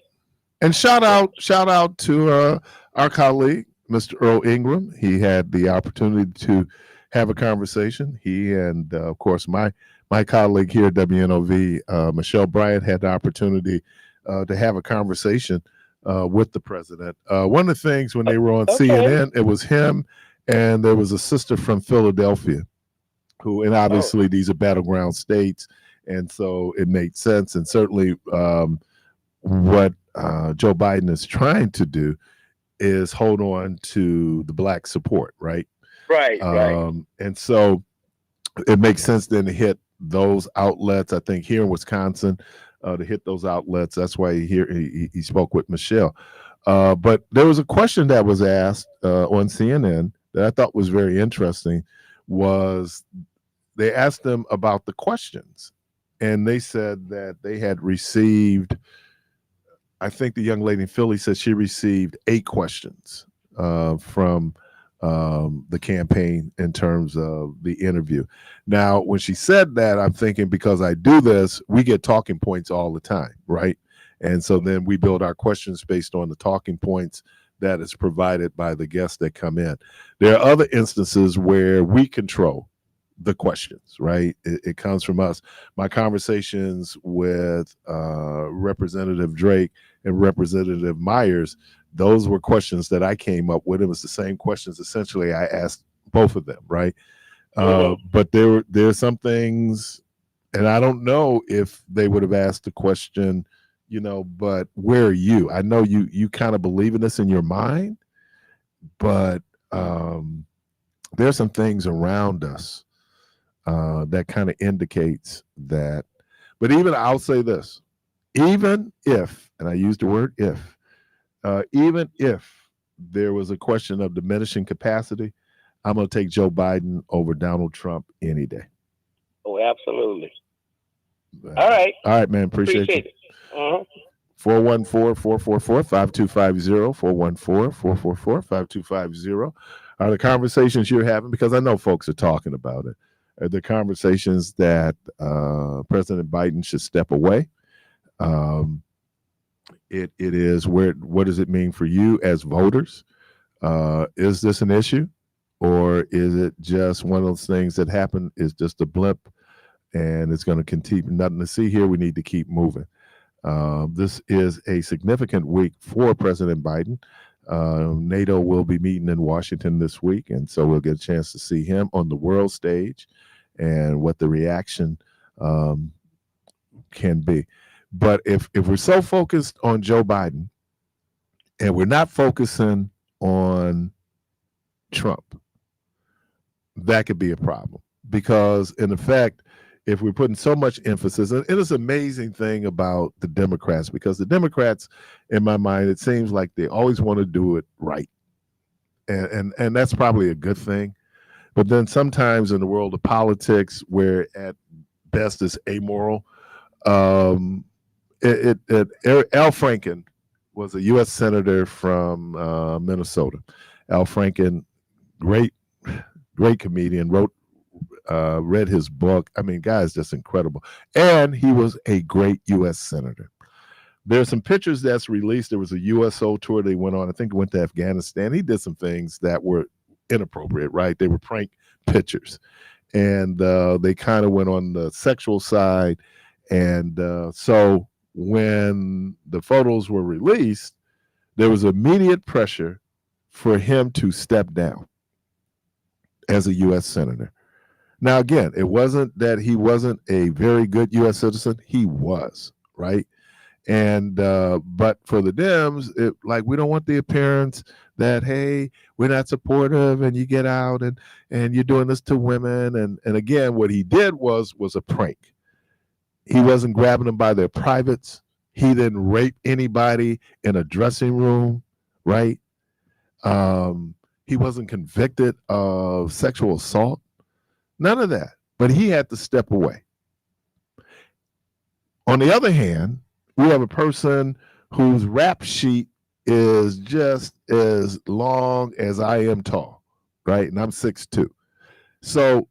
And shout out to our colleague, Mr. Earl Ingram. He had the opportunity to have a conversation. He and of course my colleague here at WNOV, Michelle Bryant, had the opportunity to have a conversation with the president. One of the things when they were on CNN, it was him and there was a sister from Philadelphia and obviously these are battleground states. And so it made sense. And certainly what Joe Biden is trying to do is hold on to the black support, right? Right. And so it makes sense then to hit those outlets. I think here in Wisconsin, to hit those outlets. That's why he spoke with Michelle. But there was a question that was asked on CNN that I thought was very interesting. Was they asked them about the questions, and they said that they had received, I think the young lady in Philly said she received 8 questions from the campaign in terms of the interview. Now, when she said that, I'm thinking, because I do this, we get talking points all the time, right? And so then we build our questions based on the talking points that is provided by the guests that come in. There are other instances where we control the questions, right? It comes from us. My conversations with Representative Drake and Representative Myers, those were questions that I came up with. It was the same questions essentially I asked both of them, right? But there's some things, and I don't know if they would have asked the question, but where are you? I know you kind of believe in this in your mind, but there's some things around us that kind of indicates that. But even I'll say this, even if, and I use the word if, even if there was a question of diminishing capacity, I'm going to take Joe Biden over Donald Trump any day. Oh, absolutely. All right. All right, man. Appreciate you. It. 414-444-5250, 414-444-5250 are the conversations you're having, because I know folks are talking about it. Are the conversations that President Biden should step away? It is what does it mean for you as voters? Is this an issue, or is it just one of those things that happen, is just a blip and it's going to continue? Nothing to see here. We need to keep moving. This is a significant week for President Biden. NATO will be meeting in Washington this week, and so we'll get a chance to see him on the world stage and what the reaction can be. But if we're so focused on Joe Biden and we're not focusing on Trump, that could be a problem, because in effect, if we're putting so much emphasis, and it is an amazing thing about the Democrats, because the Democrats, in my mind, it seems like they always want to do it right. And that's probably a good thing. But then sometimes in the world of politics, where at best is amoral, Al Franken was a U.S. Senator from Minnesota. Al Franken, great comedian, read his book. I mean, guy is just incredible. And he was a great U.S. Senator. There's some pictures that's released. There was a USO tour they went on. I think it went to Afghanistan. He did some things that were inappropriate, right? They were prank pictures. And they kind of went on the sexual side. And so when the photos were released, there was immediate pressure for him to step down as a U.S. Senator. Now, again, it wasn't that he wasn't a very good U.S. citizen. He was, right? And but for the Dems, we don't want the appearance that, hey, we're not supportive, and you get out and you're doing this to women. And again, what he did was a prank. He wasn't grabbing them by their privates. He didn't rape anybody in a dressing room, right? He wasn't convicted of sexual assault. None of that. But he had to step away. On the other hand, we have a person whose rap sheet is just as long as I am tall, right? And I'm 6'2". So,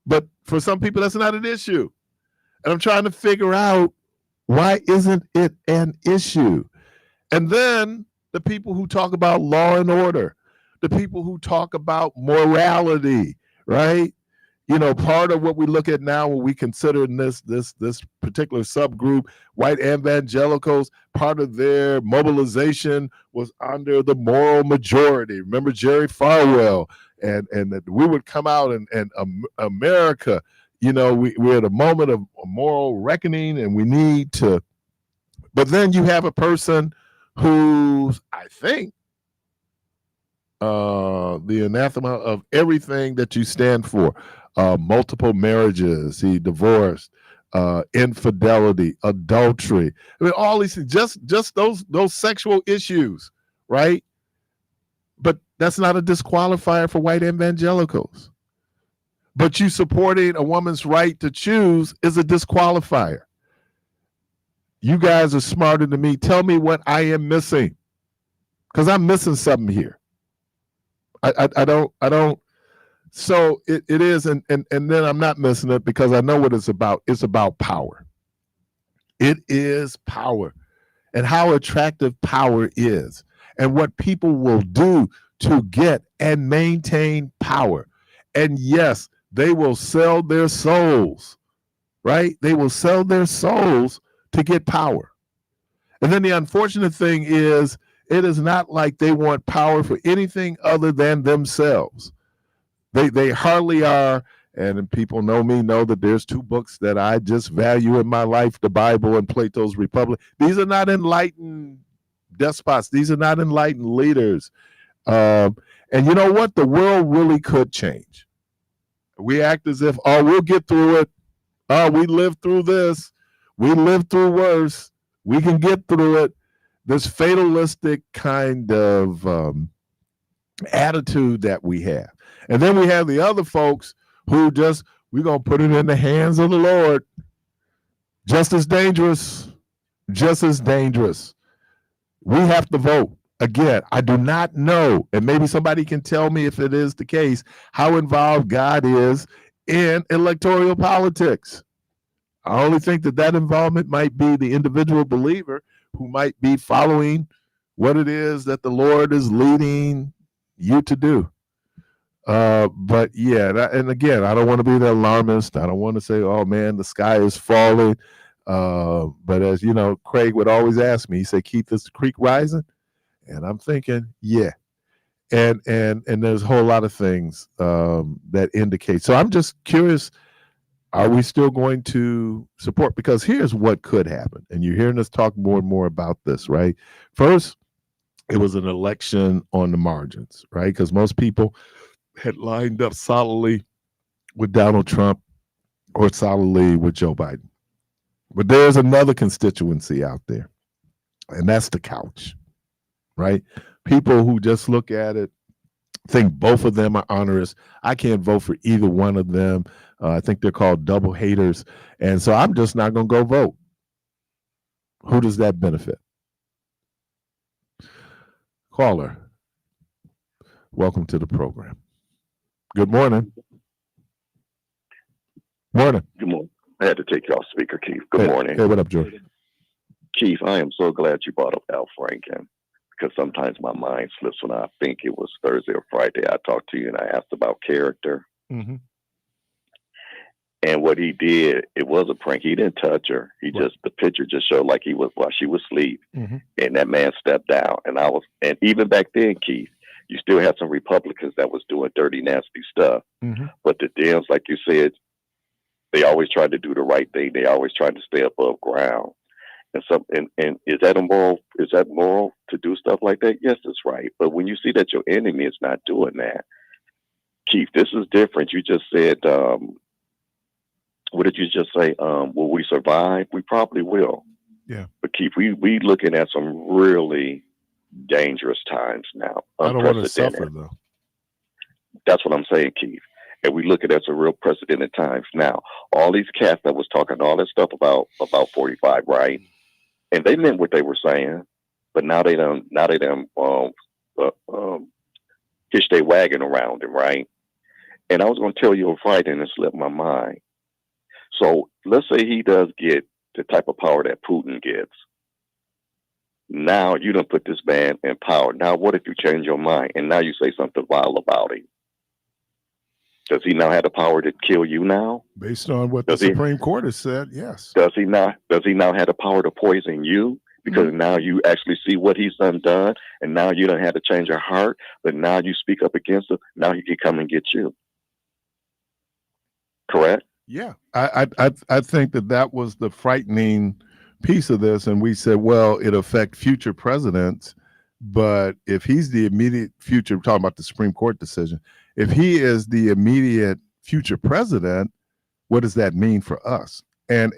but for some people, that's not an issue. And I'm trying to figure out, why isn't it an issue? And then the people who talk about law and order, the people who talk about morality, right? You know, part of what we look at now when we consider in this particular subgroup, white evangelicals, part of their mobilization was under the moral majority. Remember Jerry Falwell, and that we would come out and America, you know, we're at a moment of moral reckoning, and we need to. But then you have a person who's, I think, the anathema of everything that you stand for. Multiple marriages, he divorced, infidelity, adultery. I mean, all these things, just those sexual issues, right? But that's not a disqualifier for white evangelicals. But you supporting a woman's right to choose is a disqualifier. You guys are smarter than me. Tell me what I am missing, because I'm missing something here. I don't. So it is, and then I'm not missing it because I know what it's about. It's about power. It is power, and how attractive power is, and what people will do to get and maintain power. And yes, they will sell their souls, right? They will sell their souls to get power. And then the unfortunate thing is, it is not like they want power for anything other than themselves. They hardly are, and people know me, know that there's two books that I just value in my life, the Bible and Plato's Republic. These are not enlightened despots. These are not enlightened leaders. And you know what? The world really could change. We act as if, oh, we'll get through it. Oh, we lived through this. We lived through worse. We can get through it. This fatalistic kind of attitude that we have. And then we have the other folks who just, we're going to put it in the hands of the Lord. Just as dangerous. just as dangerous. We have to vote. Again, I do not know, and maybe somebody can tell me if it is the case, how involved God is in electoral politics. I only think that involvement might be the individual believer who might be following what it is that the Lord is leading you to do. But yeah, and again, I don't want to be the alarmist. I don't want to say, oh man, the sky is falling. But as you know, Craig would always ask me, he said, Keith, is the creek rising? And I'm thinking, yeah. And there's a whole lot of things that indicate. So I'm just curious, are we still going to support? Because here's what could happen. And you're hearing us talk more and more about this, right? First, it was an election on the margins, right? Because most people had lined up solidly with Donald Trump or solidly with Joe Biden. But there's another constituency out there, and that's the couch, right? People who just look at it, think both of them are onerous. I can't vote for either one of them. I think they're called double haters. And so I'm just not going to go vote. Who does that benefit? Caller, welcome to the program. Good morning. Morning. Good morning. I had to take you off speaker, Keith. Good morning. Hey, what up, George? Keith, I am so glad you brought up Al Franken, because sometimes my mind slips when I think it was Thursday or Friday. I talked to you and I asked about character. Mm-hmm. And what he did, it was a prank. He didn't touch her. The picture just showed like he was while she was asleep. Mm-hmm. And that man stepped down. And even back then, Keith, you still had some Republicans that was doing dirty, nasty stuff. Mm-hmm. But the Dems, like you said, they always tried to do the right thing. They always tried to stay above ground. And is that immoral? Is that moral to do stuff like that? Yes, it's right. But when you see that your enemy is not doing that, Keith, this is different. You just said, what did you just say? Will we survive? We probably will. Yeah. But Keith, we looking at some really dangerous times now. I don't want to suffer though. That's what I'm saying, Keith. And we look at it as a real precedented times now. All these cats that was talking all that stuff about 45, right? And they meant what they were saying, but now they hitch their wagon around him, right? And I was going to tell you on Friday, and it slipped my mind. So let's say he does get the type of power that Putin gets. Now you don't put this man in power. Now what if you change your mind and now you say something vile about him? Does he now have the power to kill you now? Based on what the Supreme Court has said, yes. Does he now have the power to poison you? Because now you actually see what he's done, and now you don't have to change your heart, but now you speak up against him. Now he can come and get you. Correct? Yeah, I think that was the frightening piece of this, and we said, well, it affect future presidents, but if he's the immediate future, we're talking about the Supreme Court decision, if he is the immediate future president, what does that mean for us? And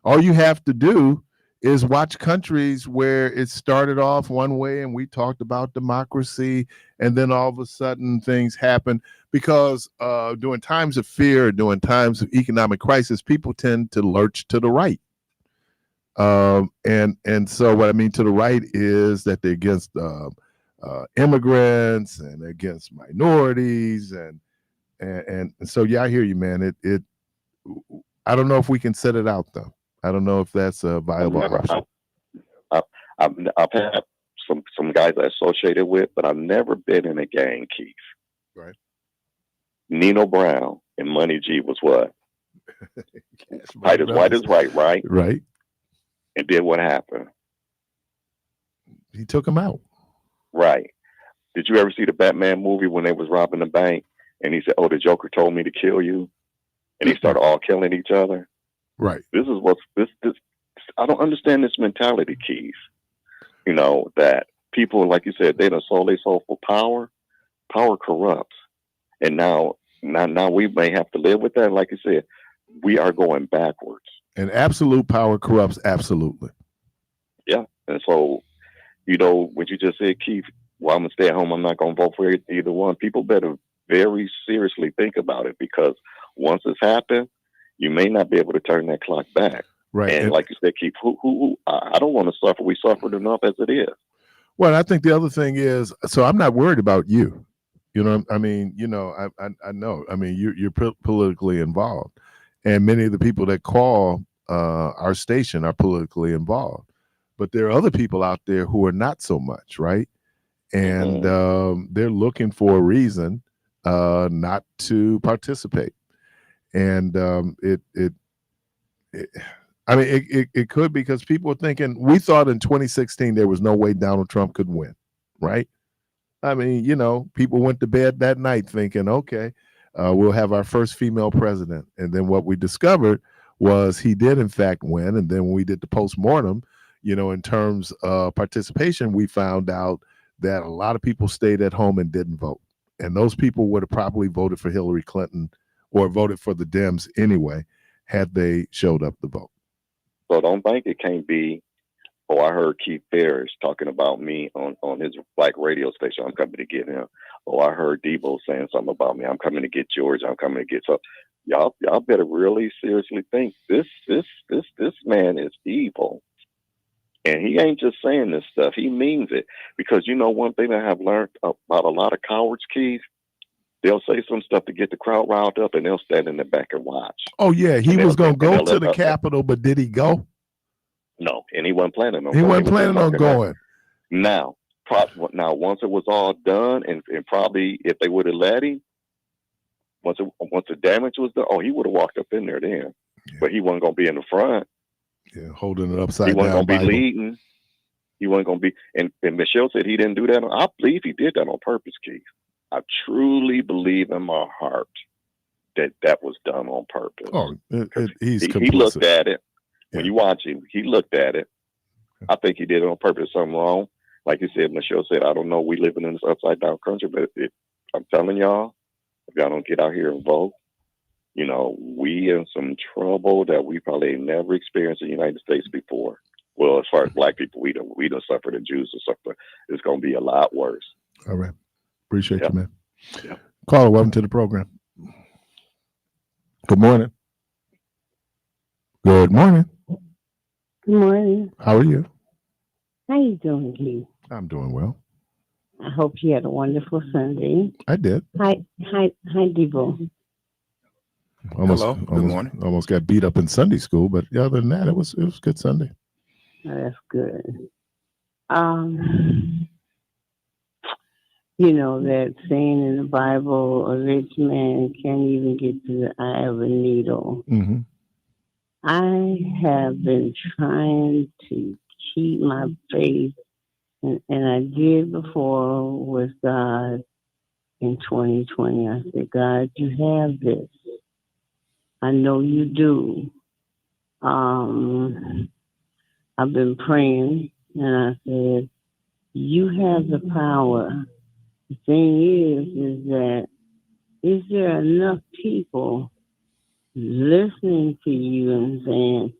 all you have to do is watch countries where it started off one way and we talked about democracy, and then all of a sudden things happen because during times of fear, during times of economic crisis, people tend to lurch to the right. And so what I mean to the right is that they're against immigrants and against minorities, and so yeah, I hear you, man. It I don't know if we can set it out though. I don't know if that's a viable option. I've had some guys I associated with, but I've never been in a gang, Keith. Right. Nino Brown and Money G was what? White is right, right? Right. And then what happened? He took him out. Right. Did you ever see the Batman movie when they was robbing the bank and he said, "Oh, the Joker told me to kill you," and they started all killing each other? Right. This is what's this. I don't understand this mentality, Keith. You know that people, like you said, they done sold their soul for power. Power corrupts, and now we may have to live with that. Like you said, we are going backwards. And absolute power corrupts absolutely. Yeah, and so what you just said, Keith. Well, I'm gonna stay at home. I'm not gonna vote for either one. People better very seriously think about it, because once it's happened, you may not be able to turn that clock back. Right. And like you said, Keith, I don't want to suffer. We suffered enough as it is. Well, I think the other thing is, so I'm not worried about you. You know, I mean, I know. I mean, you're politically involved, and many of the people that call our station are politically involved. But there are other people out there who are not so much, right? And they're looking for a reason not to participate. And I mean, it could, because people are thinking, we thought in 2016 there was no way Donald Trump could win, right? I mean, people went to bed that night thinking, okay, we'll have our first female president. And then what we discovered was he did in fact win. And then when we did the postmortem, in terms of participation, we found out that a lot of people stayed at home and didn't vote. And those people would have probably voted for Hillary Clinton or voted for the Dems anyway, had they showed up to vote. So don't think it can't be, oh, I heard Keith Parris talking about me on his black radio station. I'm coming to get him. Oh, I heard Debo saying something about me. I'm coming to get George. I'm coming to get. So y'all better really seriously think this man is evil. And he ain't just saying this stuff. He means it. Because one thing I have learned about a lot of cowards, Keith, they'll say some stuff to get the crowd riled up, and they'll stand in the back and watch. Oh, yeah. He was going to go to the Capitol, but did he go? No, and he wasn't planning on going. He wasn't planning on going. Now, once it was all done, and probably if they would have let him, once the damage was done, he would have walked up in there then. Yeah. But he wasn't going to be in the front. Yeah, holding it upside down. He wasn't going to be leading. He wasn't going to be. And Michelle said he didn't do that. I believe he did that on purpose, Keith. I truly believe in my heart that was done on purpose. Oh, he looked at it. Yeah. When you watch him, he looked at it. I think he did it on purpose. Something wrong. Like you said, Michelle said, I don't know. We living in this upside down country, but I'm telling y'all, if y'all don't get out here and vote, we in some trouble that we probably ain't never experienced in the United States before. Well, as far as black people, we don't suffer, the Jews or suffer. It's going to be a lot worse. All right. Appreciate you, man. Yeah. Caller, welcome to the program. Good morning. Good morning. Good morning. How are you? How you doing, Keith? I'm doing well. I hope you had a wonderful Sunday. I did. Hi, Debo. Hello. Good morning. Almost got beat up in Sunday school, but other than that, it was good Sunday. Oh, that's good. That saying in the Bible, a rich man can't even get to the eye of a needle. Mm-hmm. I have been trying to keep my faith, and I did before with God in 2020. I said, God, you have this. I know you do. I've been praying, and I said, you have the power. The thing is that, is there enough people listening to you and saying,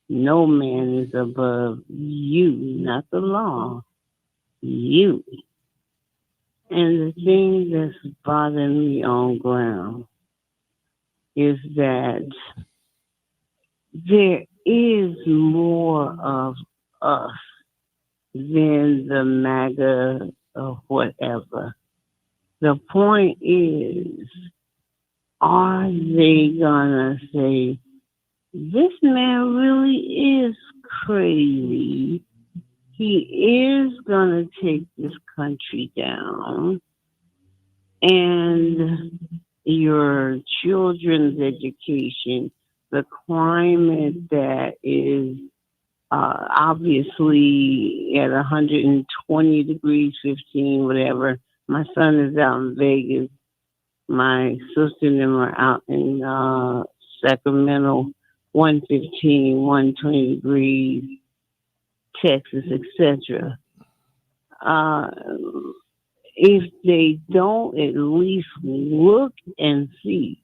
no man is above you, not the law, you. And the thing that's bothering me on ground is that there is more of us than the MAGA or whatever. The point is, are they gonna say, this man really is crazy. He is gonna take this country down, and your children's education, the climate that is obviously at 120 degrees, 15, whatever. My son is out in Vegas. My sister and them are out in Sacramento, 115, 120 degrees, Texas, etc. If they don't at least look and see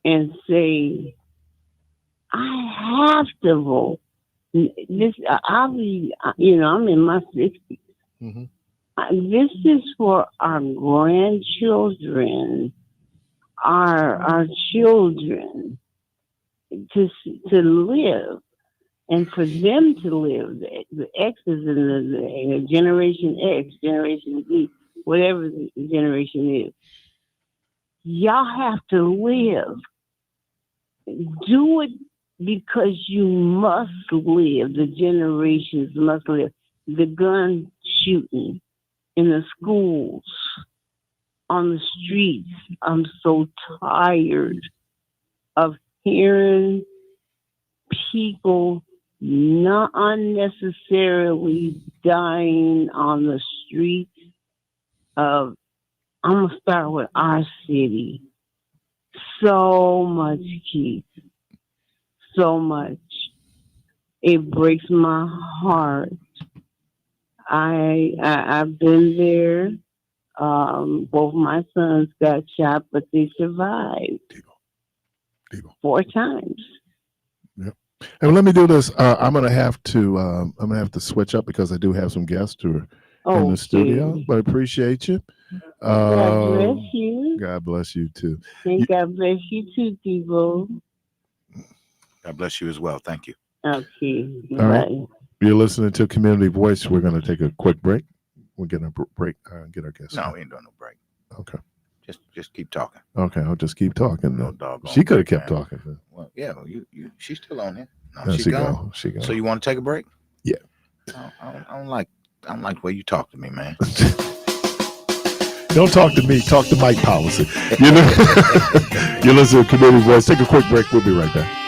and say, I have to vote. This, I'm in my 60s. Mm-hmm. This is for our grandchildren, our children. to live, and for them to live. The X's and the Generation X, Generation Z, whatever the generation is, y'all have to live. Do it because you must live. The generations must live. The gun shooting in the schools, on the streets. I'm so tired of hearing people not unnecessarily dying on the streets of, I'm gonna start with our city. So much, Keith. So much. It breaks my heart. I've been there. Both my sons got shot, but they survived. Debo. 4 times. Yep. And let me do this. I'm gonna have to switch up because I do have some guests who are in the studio. But I appreciate you. God bless you. God bless you too. And God bless you too, people. God bless you as well. Thank you. Okay. All Bye. right. You're listening to Community Voice. We're going to take a quick break. We'll get a break. Get our guests. No, we ain't doing no break. Okay. Just keep talking. Okay. I'll just keep talking. No Then. doggone She could have break, kept man. talking. Well, yeah. Well, she's still on here. No, No, she gone. She gone. So you want to take a break? Yeah. I don't like the way you talk to me, man. Don't talk to me. Talk to Mike Policy. You know. You're listening to Community Voice. Take a quick break. We'll be right back.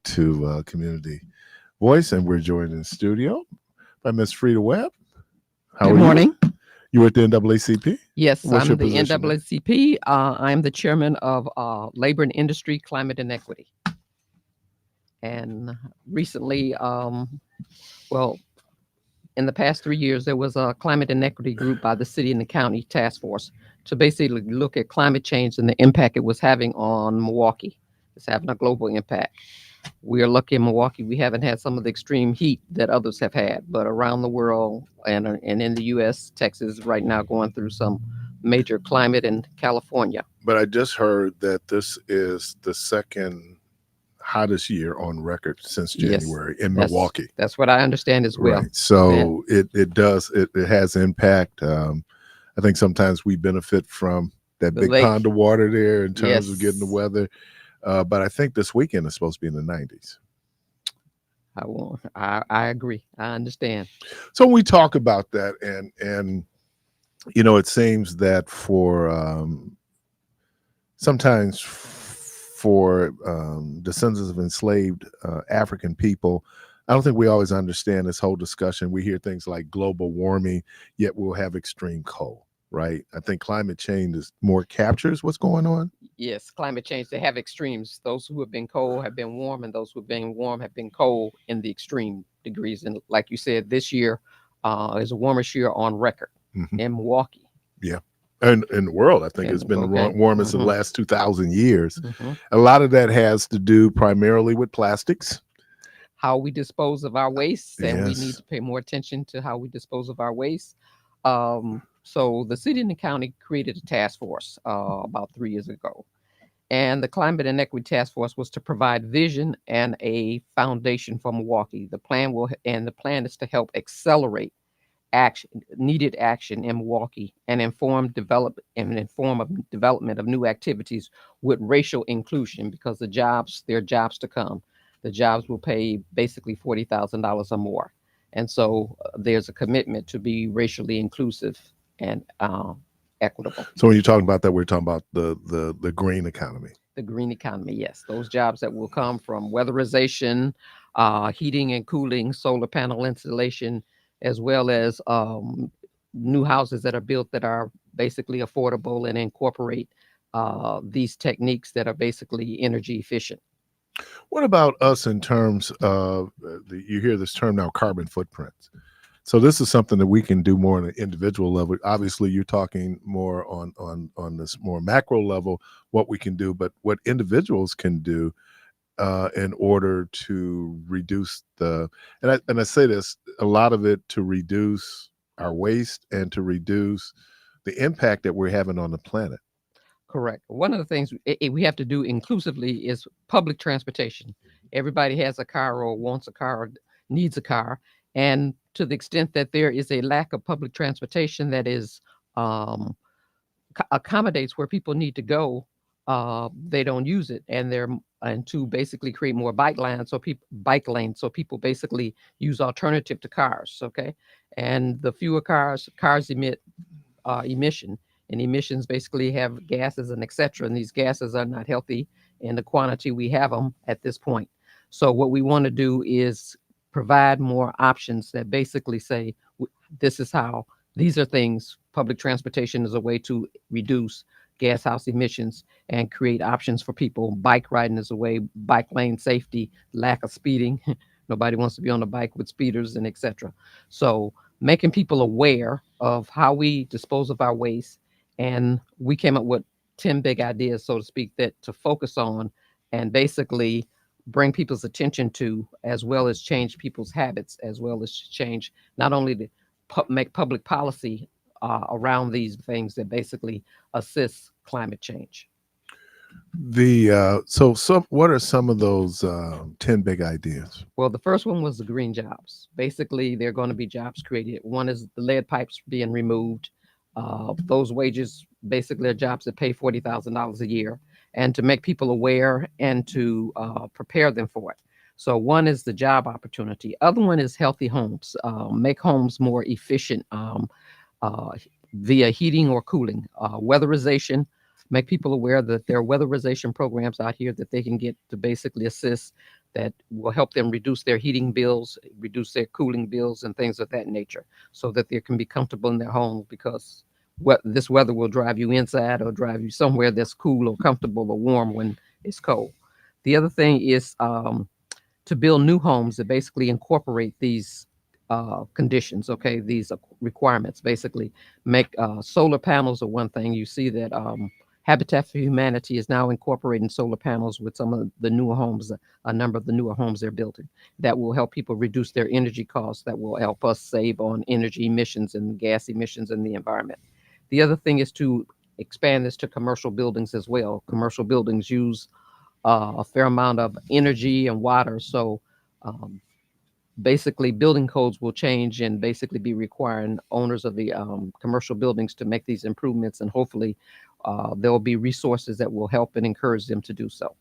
to Community Voice, and we're joined in the studio by Miss Frida Webb. How Good are morning. You at the NAACP? Yes, What's your I'm the position there? NAACP. I'm the chairman of Labor and Industry, Climate and Equity. And recently, well, in the past 3 years, there was a climate and equity group by the city and the county task force to basically look at climate change and the impact it was having on Milwaukee. It's having a global impact. We are lucky in Milwaukee, we haven't had some of the extreme heat that others have had, but around the world and in the U.S., Texas right now going through some major climate, in California. But I just heard that this is the second hottest year on record since January in Milwaukee. That's what I understand as well. Right. So it has impact. I think sometimes we benefit from that The big lake. pond of water there in terms of Yes. getting the weather. But I think this weekend is supposed to be in the 90s. I agree. I understand. So when we talk about that, and you know, it seems that for sometimes for descendants of enslaved African people, I don't think we always understand this whole discussion. We hear things like global warming, yet we'll have extreme cold, right? I think climate change is more captures what's going on. Yes, climate change, they have extremes. Those who have been cold have been warm, and those who have been warm have been cold in the extreme degrees. And like you said, this year is the warmest year on record in Milwaukee. Yeah. And in the world, I think it's been the warmest in the last 2,000 years. A lot of that has to do primarily with plastics. How we dispose of our waste, and we need Yes. to pay more attention to how we dispose of our waste. So the city and the county created a task force about 3 years ago. And the Climate and Equity Task Force was to provide vision and a foundation for Milwaukee. The plan is to help accelerate needed action in Milwaukee and inform development of new activities with racial inclusion, because there are jobs to come. The jobs will pay basically $40,000 or more. And so there's a commitment to be racially inclusive and equitable. So when you're talking about that, we're talking about the green economy. The green economy, yes. Those jobs that will come from weatherization, heating and cooling, solar panel installation, as well as new houses that are built that are basically affordable and incorporate these techniques that are basically energy efficient. What about us in terms of you hear this term now, carbon footprints? So this is something that we can do more on an individual level. Obviously, you're talking more on this more macro level, what we can do, but what individuals can do in order to reduce and I say this, a lot of it to reduce our waste and to reduce the impact that we're having on the planet. Correct. One of the things we have to do inclusively is public transportation. Everybody has a car or wants a car or needs a car. And to the extent that there is a lack of public transportation that is accommodates where people need to go, they don't use it. And to basically create more bike lanes, so people basically use alternative to cars. Okay. And the fewer cars emit emission. And emissions basically have gases and etc. And these gases are not healthy in the quantity we have them at this point. So what we want to do is provide more options that basically say, these are things. Public transportation is a way to reduce gas house emissions and create options for people. Bike riding is a way, bike lane safety, lack of speeding. Nobody wants to be on a bike with speeders and etc. So making people aware of how we dispose of our waste. And we came up with 10 big ideas, so to speak, that to focus on and basically bring people's attention to, as well as change people's habits, as well as change not only to make public policy around these things that basically assist climate change. What are some of those 10 big ideas? Well, the first one was the green jobs. Basically, there are going to be jobs created. One is the lead pipes being removed. Those wages basically are jobs that pay $40,000 a year, and to make people aware and to prepare them for it. So one is the job opportunity. Other one is healthy homes. Make homes more efficient via heating or cooling. Weatherization. Make people aware that there are weatherization programs out here that they can get to basically assist that will help them reduce their heating bills, reduce their cooling bills, and things of that nature, so that they can be comfortable in their homes, because this weather will drive you inside or drive you somewhere that's cool or comfortable or warm when it's cold. The other thing is to build new homes that basically incorporate these conditions, okay, these requirements. Basically, make solar panels are one thing. You see that Habitat for Humanity is now incorporating solar panels with some of the newer homes, a number of the newer homes they're building. That will help people reduce their energy costs. That will help us save on energy emissions and gas emissions in the environment. The other thing is to expand this to commercial buildings as well. Commercial buildings use a fair amount of energy and water. So basically, building codes will change and basically be requiring owners of the commercial buildings to make these improvements. And hopefully there will be resources that will help and encourage them to do so.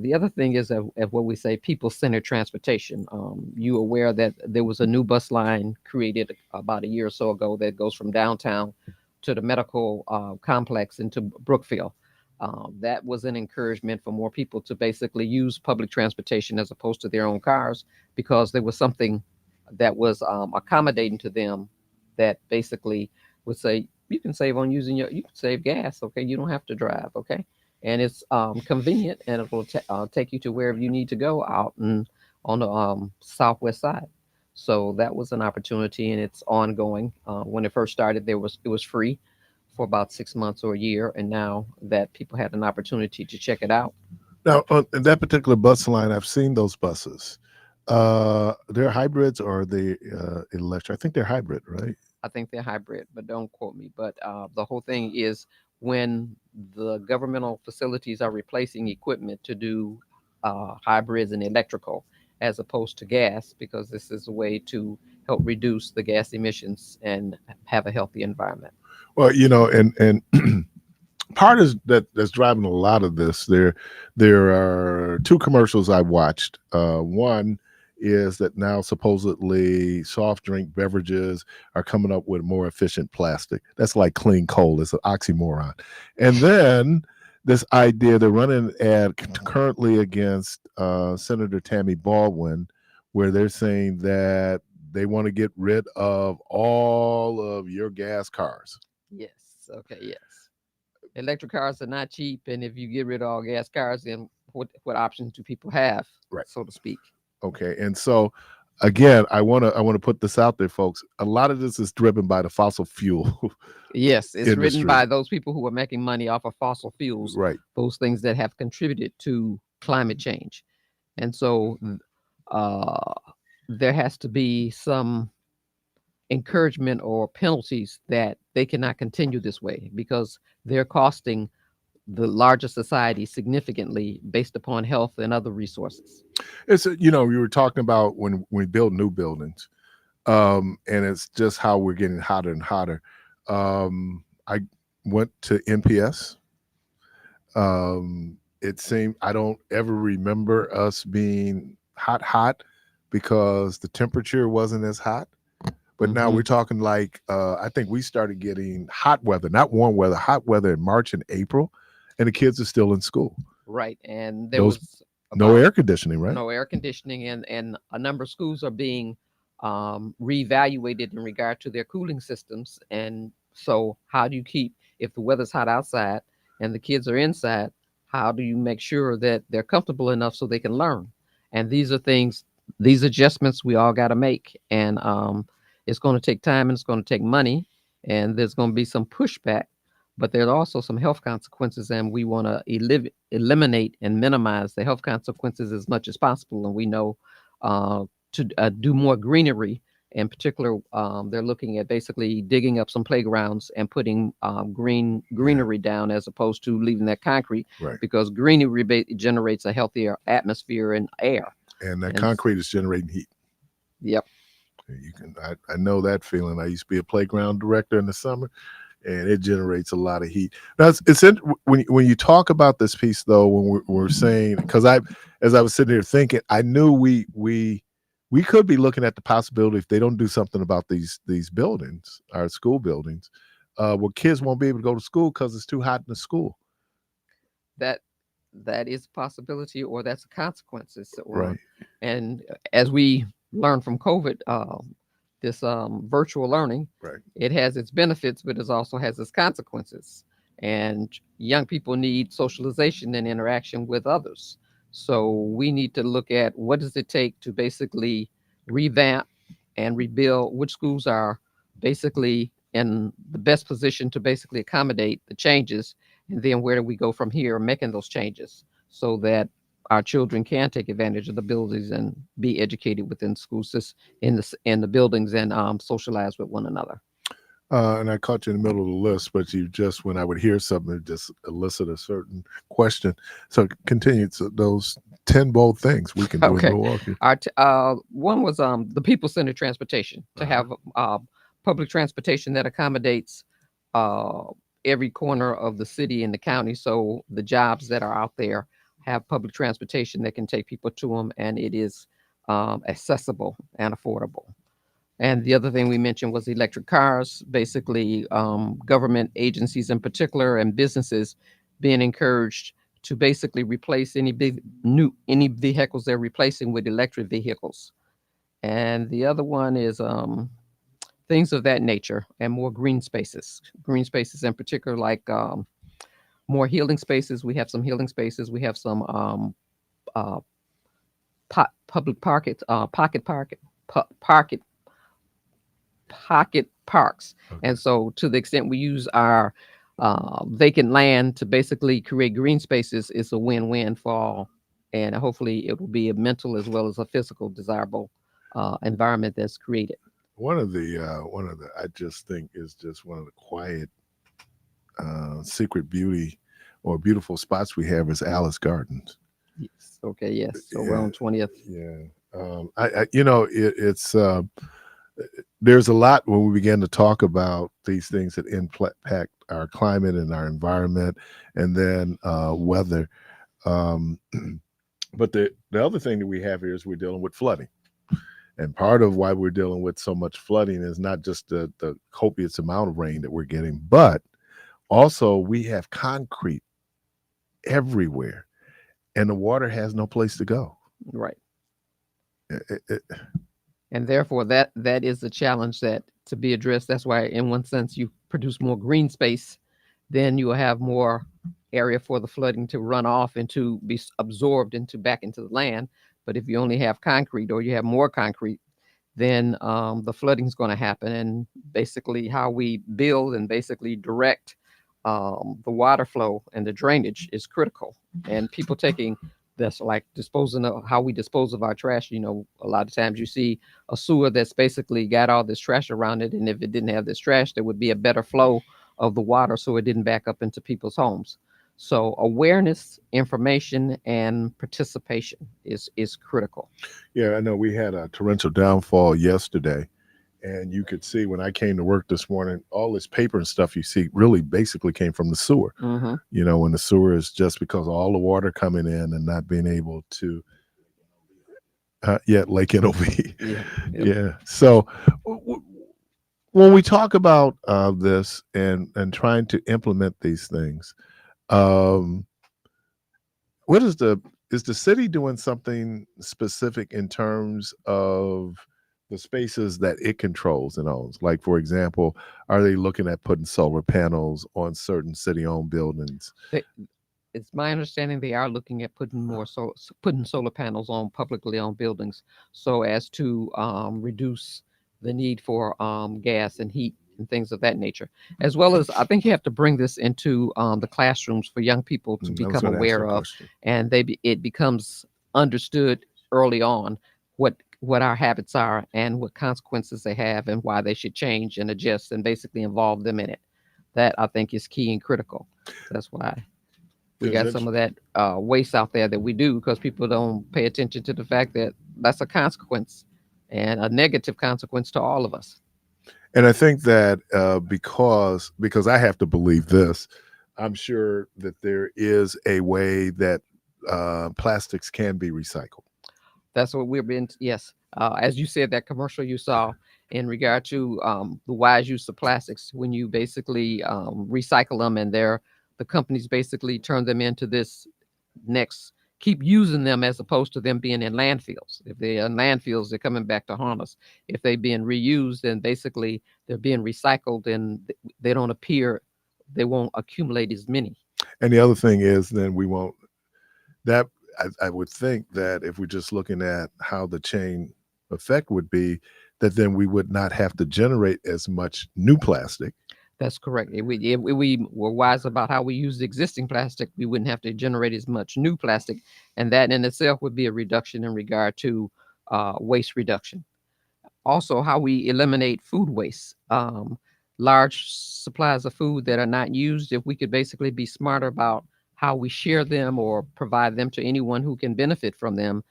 The other thing is what we say, people-centered transportation. You aware that there was a new bus line created about a year or so ago that goes from downtown to the medical complex into Brookfield. That was an encouragement for more people to basically use public transportation as opposed to their own cars, because there was something that was accommodating to them that basically would say, you can save on you can save gas, okay? You don't have to drive, okay? And it's convenient, and it will take you to wherever you need to go out and on the southwest side. So that was an opportunity, and it's ongoing. When it first started, it was free for about 6 months or a year, and now that people had an opportunity to check it out. Now, on that particular bus line, I've seen those buses. They're hybrids or are they electric? I think they're hybrid, right? I think they're hybrid, but don't quote me. But the whole thing is, when the governmental facilities are replacing equipment to do hybrids and electrical as opposed to gas, because this is a way to help reduce the gas emissions and have a healthy environment. Well, and part is that's driving a lot of this. There are two commercials I watched. One is that now supposedly soft drink beverages are coming up with more efficient plastic. That's like clean coal. It's an oxymoron. And then this idea, they're running an ad currently against Senator Tammy Baldwin, where they're saying that they want to get rid of all of your gas cars. Yes. Okay. Yes. Electric cars are not cheap, and if you get rid of all gas cars, then what options do people have, right, so to speak? Okay, and so again, I want to put this out there, folks. A lot of this is driven by the fossil fuel. Yes, it's industry. written by those people who are making money off of fossil fuels, right? Those things that have contributed to climate change, and so there has to be some encouragement or penalties that they cannot continue this way, because they're costing the larger society significantly based upon health and other resources. It's we were talking about when we build new buildings, and it's just how we're getting hotter and hotter. I went to NPS. It seemed, I don't ever remember us being hot because the temperature wasn't as hot. But now we're talking like, I think we started getting hot weather, not warm weather, hot weather in March and April, and the kids are still in school. Right. And there was no air conditioning, right? No air conditioning, and a number of schools are being reevaluated in regard to their cooling systems. And so how do you keep, if the weather's hot outside and the kids are inside, how do you make sure that they're comfortable enough so they can learn? And these are things, these adjustments we all got to make. And it's going to take time, and it's going to take money, and there's going to be some pushback, but there's also some health consequences, and we want to eliminate and minimize the health consequences as much as possible. And we know to do more greenery. In particular, they're looking at basically digging up some playgrounds and putting greenery down as opposed to leaving that concrete, right, because greenery generates a healthier atmosphere and air. And that concrete is generating heat. Yep. I know that feeling. I used to be a playground director in the summer, and it generates a lot of heat. Now, when you talk about this piece, though, when we're saying, because as I was sitting here thinking, I knew we could be looking at the possibility, if they don't do something about these buildings, our school buildings, kids won't be able to go to school because it's too hot in the school. That that is a possibility, or that's a consequences. Or Right. and as we learn from COVID, this virtual learning, Right. it has its benefits, but it also has its consequences. And young people need socialization and interaction with others. So we need to look at what does it take to basically revamp and rebuild, which schools are basically in the best position to basically accommodate the changes, and then where do we go from here making those changes so that our children can take advantage of the buildings and be educated within school systems in the buildings and socialize with one another. And I caught you in the middle of the list, but you just, when I would hear something, it just elicit a certain question. So continue to those 10 bold things we can do Okay. in Milwaukee. One was the people-centered transportation, to have public transportation that accommodates every corner of the city and the county. So the jobs that are out there have public transportation that can take people to them, and it is accessible and affordable. And the other thing we mentioned was electric cars, basically government agencies in particular and businesses being encouraged to basically replace any any vehicles they're replacing with electric vehicles. And the other one is things of that nature and more green spaces. Green spaces in particular, like more healing spaces. We have some healing spaces. We have some public pocket parks. Okay. And so to the extent we use our vacant land to basically create green spaces, it's a win-win for all. And hopefully it will be a mental as well as a physical desirable environment that's created. One of the I just think is just one of the quiet secret beauty or beautiful spots we have is Alice Gardens. Yes. Okay. Yes. So we're on 20th. Yeah. It's there's a lot when we begin to talk about these things that impact our climate and our environment, and then weather. But the other thing that we have here is we're dealing with flooding. And part of why we're dealing with so much flooding is not just the copious amount of rain that we're getting, but also we have concrete everywhere, and the water has no place to go. Right. And therefore, that is a challenge that to be addressed. That's why, in one sense, you produce more green space, then you will have more area for the flooding to run off and to be absorbed back into the land. But if you only have concrete or you have more concrete, then the flooding is going to happen. And basically, how we build and basically direct the water flow and the drainage is critical. And people taking that's like disposing of how we dispose of our trash. You know, a lot of times you see a sewer that's basically got all this trash around it. And if it didn't have this trash, there would be a better flow of the water so it didn't back up into people's homes. So awareness, information, and participation is critical. Yeah, I know we had a torrential downfall yesterday, and you could see when I came to work this morning, all this paper and stuff you see really basically came from the sewer. Mm-hmm. You know, when the sewer is just because of all the water coming in and not being able to, Lake NOV. Yeah. Yeah. So when we talk about this and trying to implement these things, what is the city doing something specific in terms of the spaces that it controls and owns? Like, for example, are they looking at putting solar panels on certain city-owned buildings? It's my understanding they are looking at putting solar panels on publicly owned buildings so as to reduce the need for gas and heat and things of that nature, as well as I think you have to bring this into the classrooms for young people to become aware of, and it becomes understood early on what our habits are and what consequences they have and why they should change and adjust and basically involve them in it. That I think is key and critical. That's why we got some of that waste out there that we do, because people don't pay attention to the fact that that's a consequence and a negative consequence to all of us. And I think that because I have to believe this, I'm sure that there is a way that plastics can be recycled. That's what we've been. Yes, as you said, that commercial you saw in regard to the wise use of plastics, when you basically recycle them, and the companies basically turn them into this next keep using them as opposed to them being in landfills. If they're in landfills, they're coming back to harm us. If they're being reused, then basically they're being recycled and they don't appear, they won't accumulate as many. And the other thing is, then we won't, that I would think that if we're just looking at how the chain effect would be, that then we would not have to generate as much new plastic. That's correct. If we were wise about how we use the existing plastic, we wouldn't have to generate as much new plastic. And that in itself would be a reduction in regard to waste reduction. Also, how we eliminate food waste. Large supplies of food that are not used, if we could basically be smarter about how we share them or provide them to anyone who can benefit from them,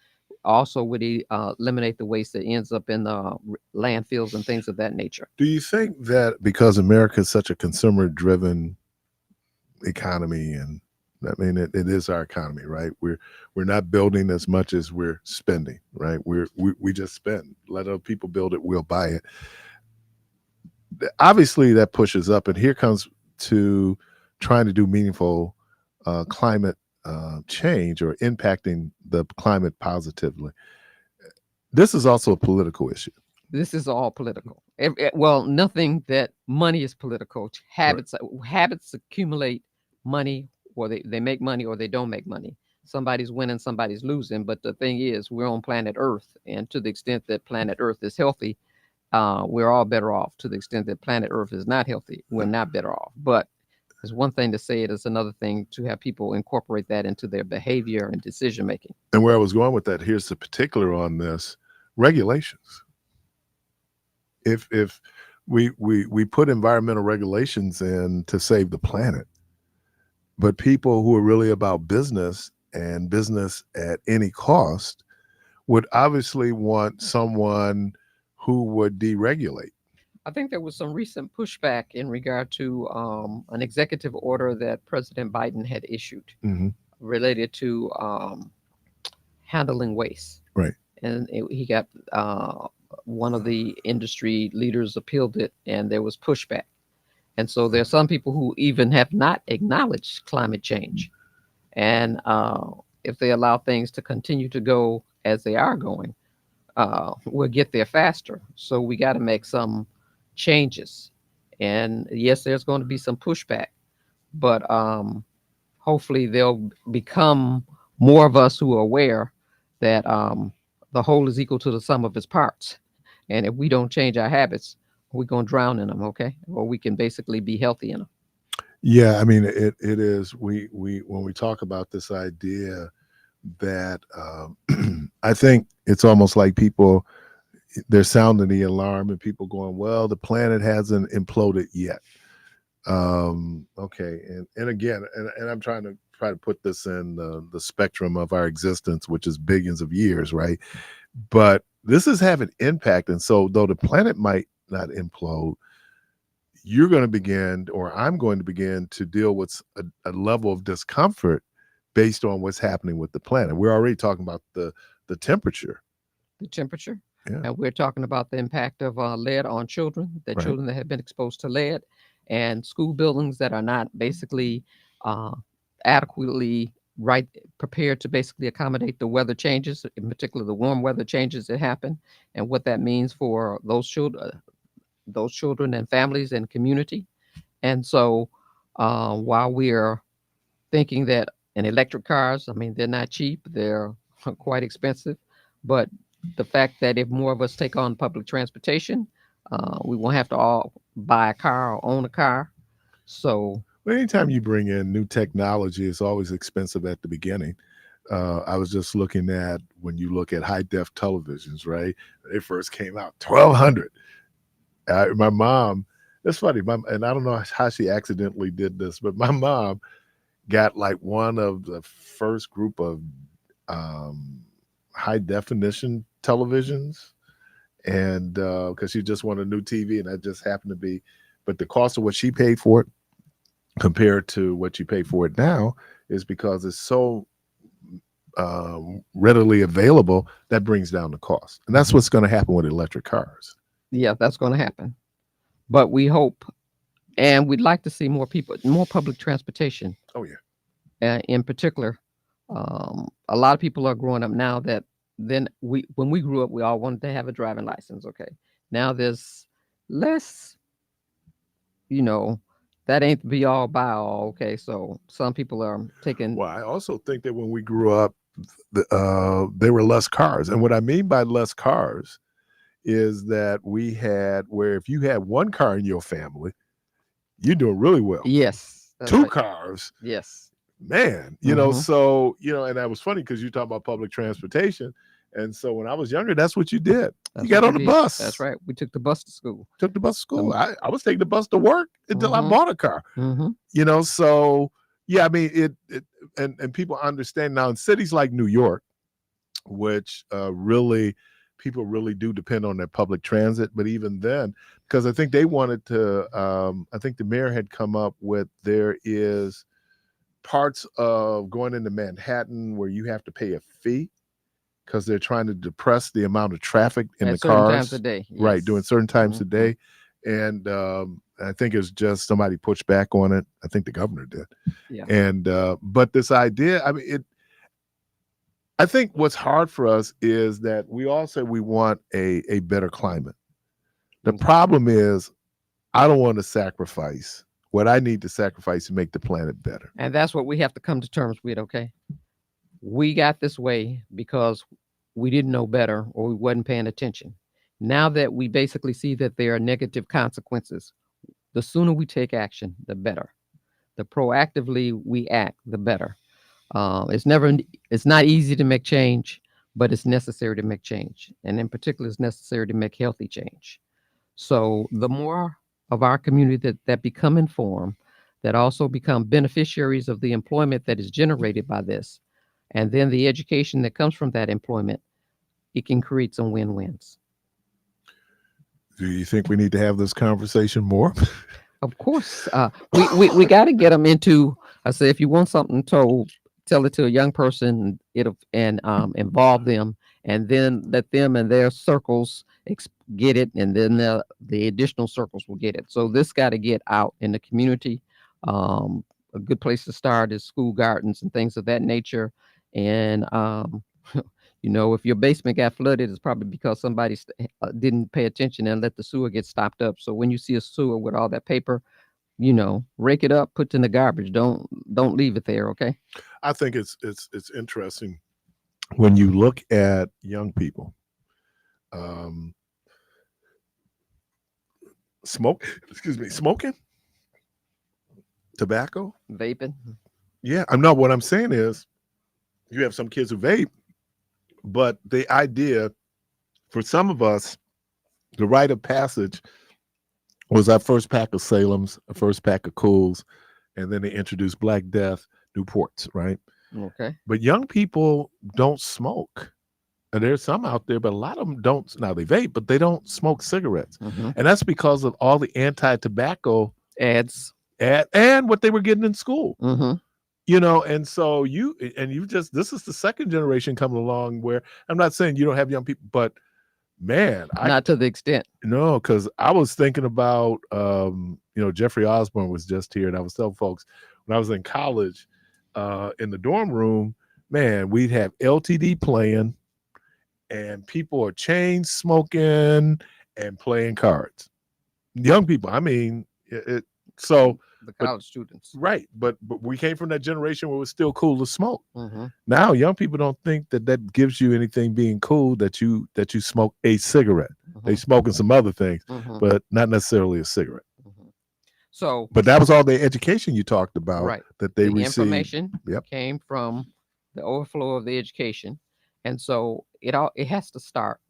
also would eliminate the waste that ends up in the landfills and things of that nature. Do you think that because America is such a consumer-driven economy, and I mean it is our economy, right? We're not building as much as we're spending, right? We just spend. Let other people build it, we'll buy it. Obviously, that pushes up, and here comes to trying to do meaningful climate change or impacting the climate positively. This is also a political issue. This is all political. Well, nothing that money is political. Habits accumulate money, or they make money or they don't make money. Somebody's winning, somebody's losing. But the thing is, we're on planet Earth, and to the extent that planet Earth is healthy, we're all better off. To the extent that planet Earth is not healthy, we're not better off. But it's one thing to say it, it's another thing to have people incorporate that into their behavior and decision making. And where I was going with that, here's the particular on this: regulations. If we put environmental regulations in to save the planet, but people who are really about business and business at any cost would obviously want someone who would deregulate. I think there was some recent pushback in regard to an executive order that President Biden had issued related to handling waste. Right. And he got one of the industry leaders appealed it, and there was pushback. And so there are some people who even have not acknowledged climate change. And if they allow things to continue to go as they are going, we'll get there faster. So we got to make some changes. And yes, there's going to be some pushback, but hopefully there'll become more of us who are aware that the whole is equal to the sum of its parts. And if we don't change our habits, we're going to drown in them, okay? Or we can basically be healthy in them. Yeah, I mean, it is. We when we talk about this idea that I think it's almost like people, they're sounding the alarm and people going, well, the planet hasn't imploded yet. Okay. And again, and I'm trying to put this in the spectrum of our existence, which is billions of years, right? But this is having impact. And so though the planet might not implode, you're going to begin, or I'm going to begin to deal with a level of discomfort based on what's happening with the planet. We're already talking about the temperature. The temperature. Yeah. And we're talking about the impact of lead on children, Right. children that have been exposed to lead, and school buildings that are not basically adequately prepared to basically accommodate the weather changes, in particular the warm weather changes that happen, and what that means for those children and families and community. And so while we are thinking that in electric cars, I mean, they're not cheap, they're quite expensive, but the fact that if more of us take on public transportation, we won't have to all buy a car or own a car. So Well, anytime you bring in new technology, it's always expensive at the beginning. I was just looking at when you look at high def televisions, right? They first came out, 1,200. My mom, it's funny, and I don't know how she accidentally did this, but my mom got like one of the first group of high definition televisions, and because she just wanted a new TV, and that just happened to be, but the cost of what she paid for it compared to what you pay for it now is because it's so readily available, that brings down the cost. And that's what's going to happen with electric cars. yeah, that's going to happen. But we hope, and we'd like to see more public transportation. Oh yeah. In particular, A lot of people are growing up now that then when we grew up, we all wanted to have a driving license. Okay. Now there's less, you know, that ain't the be all by all. Okay. So some people are taking, Well, I also think that when we grew up, there were less cars. And what I mean by less cars is that we had where if you had one car in your family, you're doing really well. yes, that's Two right. cars, Yes. man, so, and that was funny because you talk about public transportation. And so when I was younger, that's what you did. That's You got what on the we did. bus. That's right. We took the bus to school. Took the bus to school. Um, I was taking the bus to work until I Mhm. bought a car. Mm-hmm. So yeah, I mean it and people understand now in cities like New York, which really people really do depend on their public transit. But even then, because I think they wanted to, I think the mayor had come up with there is parts of going into Manhattan where you have to pay a fee because they're trying to depress the amount of traffic in At the certain cars. times a day. Right, Yes. during certain times a Mhm. day. And I think it's just somebody pushed back on it. I think the governor did. Yeah. And but this idea, I mean, I think what's hard for us is that we all say we want a better climate. The problem is I don't want to sacrifice what I need to sacrifice to make the planet better. And that's what we have to come to terms with. Okay. We got this way because we didn't know better or we wasn't paying attention. Now that we basically see that there are negative consequences, the sooner we take action, the better. The proactively we act, the better. It's not easy to make change, but it's necessary to make change. And in particular, it's necessary to make healthy change. So the more of our community that become informed, that also become beneficiaries of the employment that is generated by this, and then the education that comes from that employment, it can create some win-wins. Do you think we need to have this conversation more? Of course, we got to get them into. I say, if you want something told, tell it to a young person. It'll and involve them, and then let them and their circles get it, and then the additional circles will get it. So this got to get out in the community. A good place to start is school gardens and things of that nature. And if your basement got flooded, it's probably because somebody didn't pay attention and let the sewer get stopped up. So when you see a sewer with all that paper, rake it up, put it in the garbage. Don't leave it there. Okay. I think it's interesting when you look at young people. Smoking, tobacco, Vaping. Yeah, I'm not. What I'm saying is, you have some kids who vape, but the idea for some of us, the rite of passage was our first pack of Salem's, our first pack of Cools, and then they introduced Black Death, Newports, right? Okay. But young people don't smoke. And there's some out there, but a lot of them don't. Now they vape, but they don't smoke cigarettes. And that's because of all the anti-tobacco ads and what they were getting in school. Mm-hmm. And so this is the second generation coming along where I'm not saying you don't have young people, but man, not to the extent. No, because I was thinking about, Jeffrey Osborne was just here, and I was telling folks when I was in college, in the dorm room, man, we'd have LTD playing, and people are chain smoking and playing cards. Young people, I mean, so the college students, right? But we came from that generation where it was still cool to smoke. Mm-hmm. Now, young people don't think that gives you anything being cool that you smoke a cigarette. Mm-hmm. They smoking some other things, Mm-hmm. but not necessarily a cigarette. Mm-hmm. So, but that was all the education you talked about, right? That they the received. Information came from the overflow of the education, and so it has to start.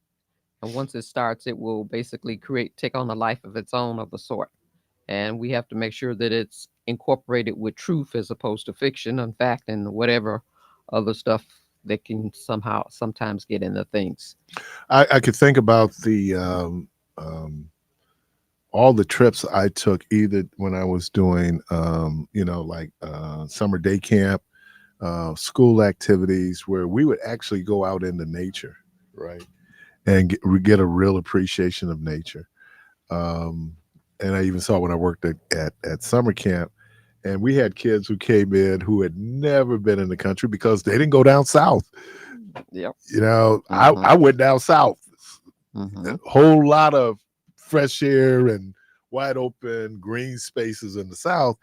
And once it starts, it will basically take on a life of its own of a sort. And we have to make sure that it's incorporated with truth as opposed to fiction and fact and whatever other stuff that can sometimes get into things. I could think about the all the trips I took, either when I was doing summer day camp, school activities, where we would actually go out into nature, right, and get a real appreciation of nature. And I even saw when I worked at summer camp, And we had kids who came in who had never been in the country because they didn't go down south. Yep. You know, Mhm. I went down south. Mhm. A whole lot of fresh air and wide open green spaces in the south.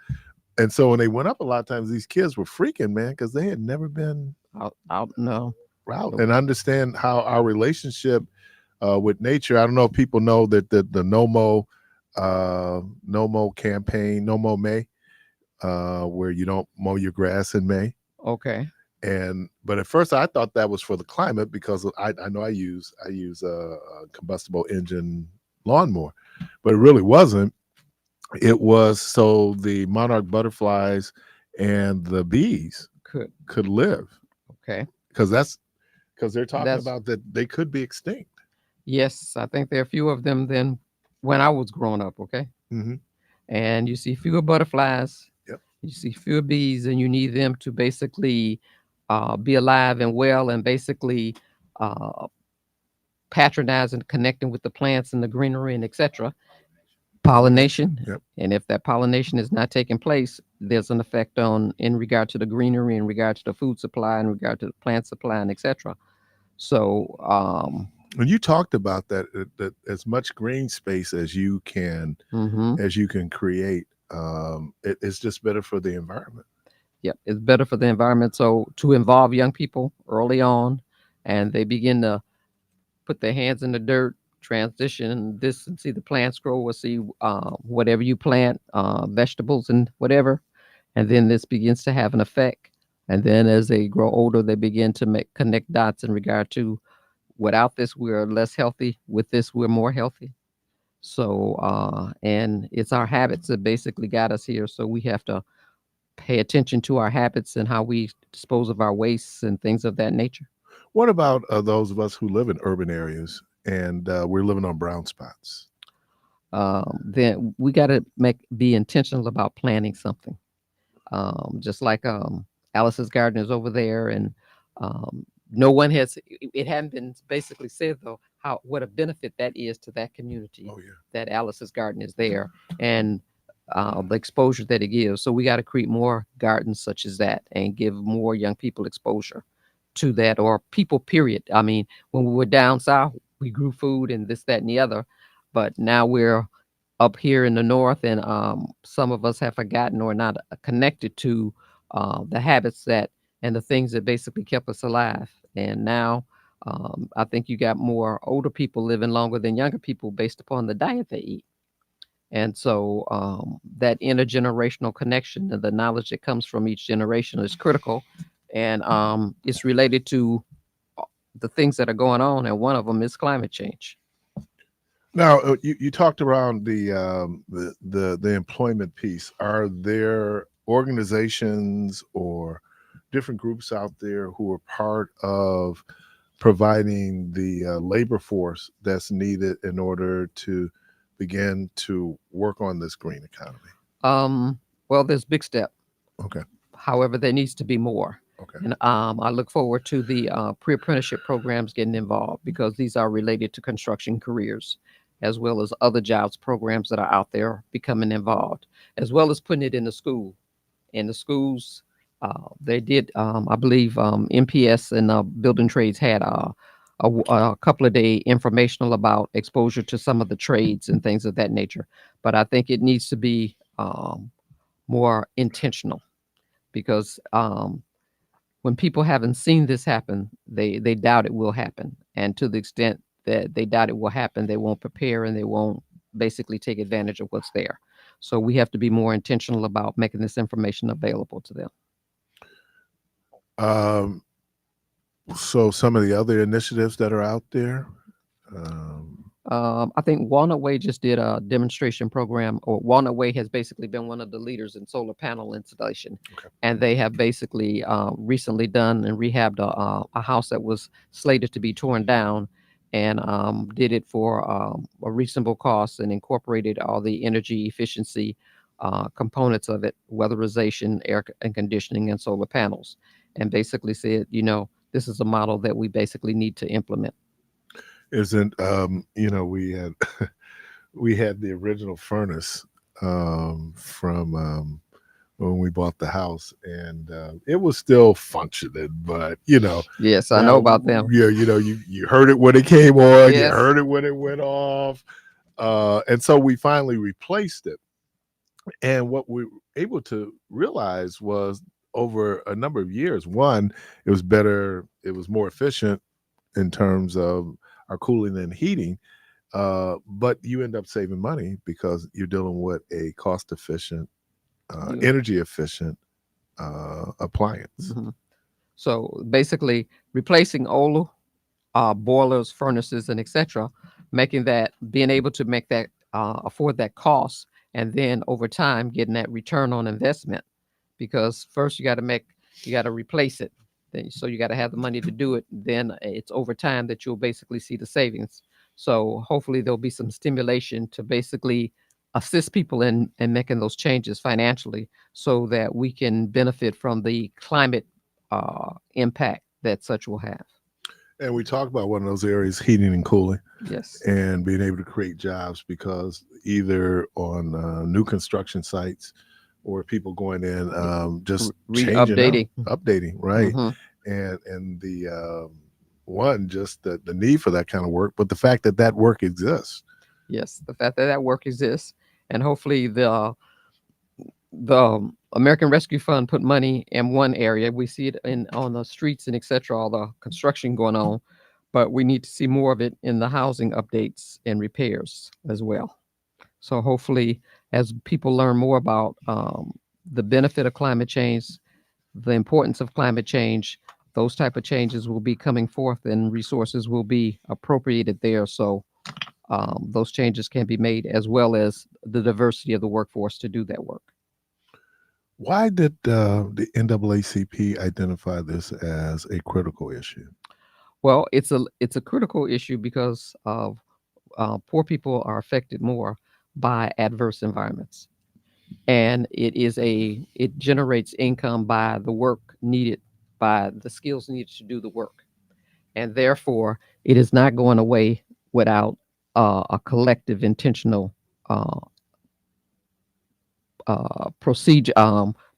And so when they went up, a lot of times these kids were freaking, man, because they had never been Out. No. out Nope. and understand how our relationship with nature. I don't know if people know that the No Mow campaign, No Mow May, where you don't mow your grass in May. Okay. But at first I thought that was for the climate because I know I use a combustible engine lawnmower, but it really wasn't. It was so the monarch butterflies and the bees could live, Okay. because they're talking That's about that they could be extinct. Yes. I think there are fewer of them than when I was growing up. Okay. Mm-hmm. And you see fewer butterflies. Yep. You see fewer bees, and you need them to basically be alive and well, and basically uh, patronize and connecting with the plants and the greenery and etc. Pollination. Yep. And if that pollination is not taking place, there's an effect on in regard to the greenery, in regard to the food supply, in regard to the plant supply, and etc. So When you talked about that as much green space as you can create, it's just better for the environment. yep, it's better for the environment. So to involve young people early on, and they begin to put their hands in the dirt, transition this, and see the plants grow, or see whatever you plant, vegetables and whatever, and then this begins to have an effect. And then as they grow older, they begin to connect dots in regard to, without this we're less healthy, with this we're more healthy. So and it's our habits that basically got us here. So we have to pay attention to our habits and how we dispose of our wastes and things of that nature. What about those of us who live in urban areas and we're living on brown spots? Then we got to be intentional about planting something. Just like Alice's garden is over there, and no one has. It hadn't been basically said though how what a benefit that is to that community. Oh yeah. That Alice's garden is there, and the exposure that it gives. So we got to create more gardens such as that, and give more young people exposure to that, or people. Period. I mean, when we were down south, we grew food and this, that, and the other, but now we're up here in the north, and some of us have forgotten or not connected to the habits that and the things that basically kept us alive. And now I think you got more older people living longer than younger people based upon the diet they eat. And so that intergenerational connection and the knowledge that comes from each generation is critical, and it's related to the things that are going on, and one of them is climate change. Now you talked around the employment piece. Are there organizations or different groups out there who are part of providing the labor force that's needed in order to begin to work on this green economy? Well, there's Big Step. Okay. However, there needs to be more. Okay. And I look forward to the pre-apprenticeship programs getting involved, because these are related to construction careers, as well as other jobs programs that are out there becoming involved, as well as putting it in the school. In the schools, they did, I believe, MPS and Building Trades had a couple of day informational about exposure to some of the trades and things of that nature. But I think it needs to be more intentional, because when people haven't seen this happen, they doubt it will happen. And to the extent that they doubt it will happen, they won't prepare, and they won't basically take advantage of what's there. So we have to be more intentional about making this information available to them. So some of the other initiatives that are out there. I think Walnut Way just did a demonstration program, or Walnut Way has basically been one of the leaders in solar panel installation. Okay. And they have basically recently done and rehabbed a house that was slated to be torn down, and did it for a reasonable cost, and incorporated all the energy efficiency components of it, weatherization, air and conditioning, and solar panels, and basically said, this is a model that we basically need to implement. Isn't we had we had the original furnace from when we bought the house, and it was still functioning, but Yes, I now, know about them. Yeah, you heard it when it came on, you Yes. heard it when it went off, and so we finally replaced it. And what we were able to realize was over a number of years, one, it was better, it was more efficient in terms of our cooling and heating, but you end up saving money because you're dealing with a cost efficient, energy efficient appliance. Mhm. So basically, replacing old boilers, furnaces, and etc., being able to make that afford that cost, and then over time getting that return on investment. Because first you got to replace it. So you got to have the money to do it. Then it's over time that you'll basically see the savings. So hopefully there'll be some stimulation to basically assist people in making those changes financially, so that we can benefit from the climate impact that such will have. And we talk about one of those areas, heating and cooling. Yes. And being able to create jobs, because either on new construction sites or people going in, just changing updating, right? And the just the need for that kind of work, but the fact that work exists. Yes, the fact that work exists, and hopefully the American Rescue Fund put money in one area. We see it on the streets and etc., all the construction going on, but we need to see more of it in the housing updates and repairs as well. So hopefully, as people learn more about the benefit of climate change, the importance of climate change, those type of changes will be coming forth, and resources will be appropriated there. So those changes can be made, as well as the diversity of the workforce to do that work. Why did the NAACP identify this as a critical issue? Well, it's a critical issue because of poor people are affected more by adverse environments, and it generates income by the work needed, by the skills needed to do the work, and therefore it is not going away without a collective intentional procedure,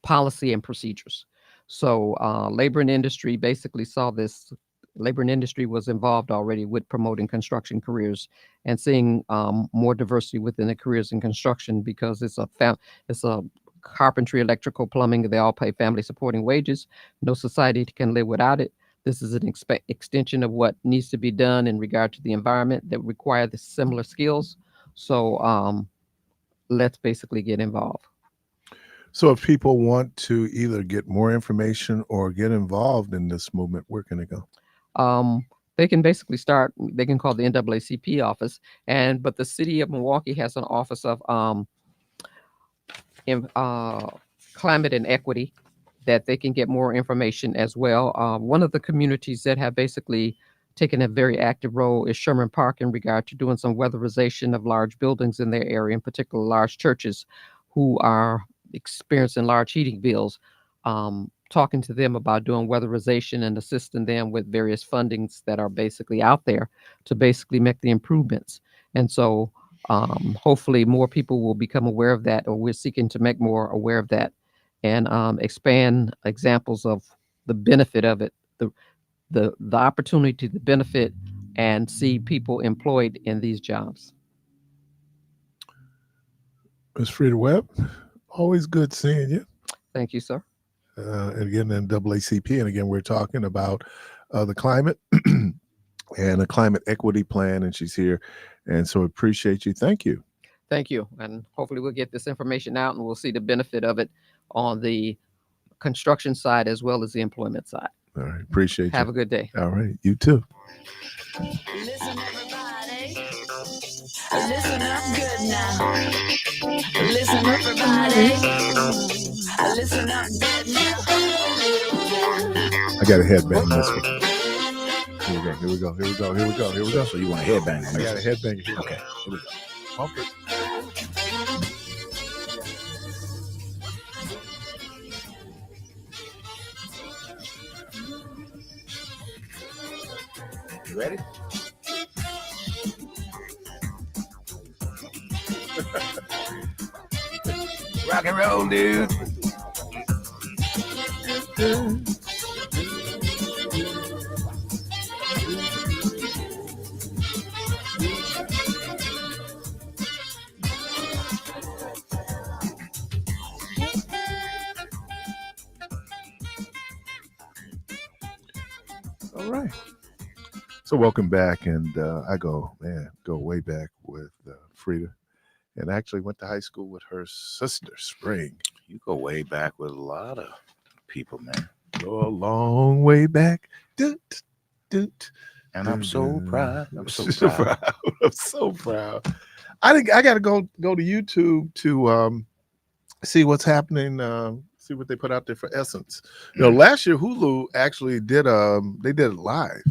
policy and procedures. So labor and industry basically saw this. Labor and industry was involved already with promoting construction careers and seeing more diversity within the careers in construction, because it's a carpentry, electrical, plumbing. They all pay family supporting wages. No society can live without it. This is an extension of what needs to be done in regard to the environment that require the similar skills. So let's basically get involved. So if people want to either get more information or get involved in this movement, where can they go? They can basically they can call the NAACP office, but the city of Milwaukee has an office of climate and equity that they can get more information as well. One of the communities that have basically taken a very active role is Sherman Park, in regard to doing some weatherization of large buildings in their area, in particular large churches who are experiencing large heating bills, talking to them about doing weatherization and assisting them with various fundings that are basically out there to basically make the improvements. And so hopefully more people will become aware of that, or we're seeking to make more aware of that, and expand examples of the benefit of it, the opportunity to benefit and see people employed in these jobs. Ms. Frida Webb, always good seeing you. Thank you, sir. And again, NAACP, and again, we're talking about the climate and a climate equity plan, and she's here, and so appreciate you. Thank you. Thank you, and hopefully we'll get this information out, and we'll see the benefit of it on the construction side as well as the employment side. All right, appreciate you. Have a good day. All right, you too. Listen, everybody. Listen up good now. Listen, everybody. Listen up good now. I got a headbang this one. Here we go. So you want a headbang? I got a headbang here. Okay, here we go. Pump it. You ready? Rock and roll, dude. All right. So welcome back, and I go way back with Frida, and actually went to high school with her sister, Spring. You go way back with a lot of people, man. Go a long way back. Doot, doot, And I'm so doot. proud. I'm so proud. I'm so proud. I think I got to go to YouTube to see what's happening. See what they put out there for Essence. You know, last year Hulu actually did they did it live.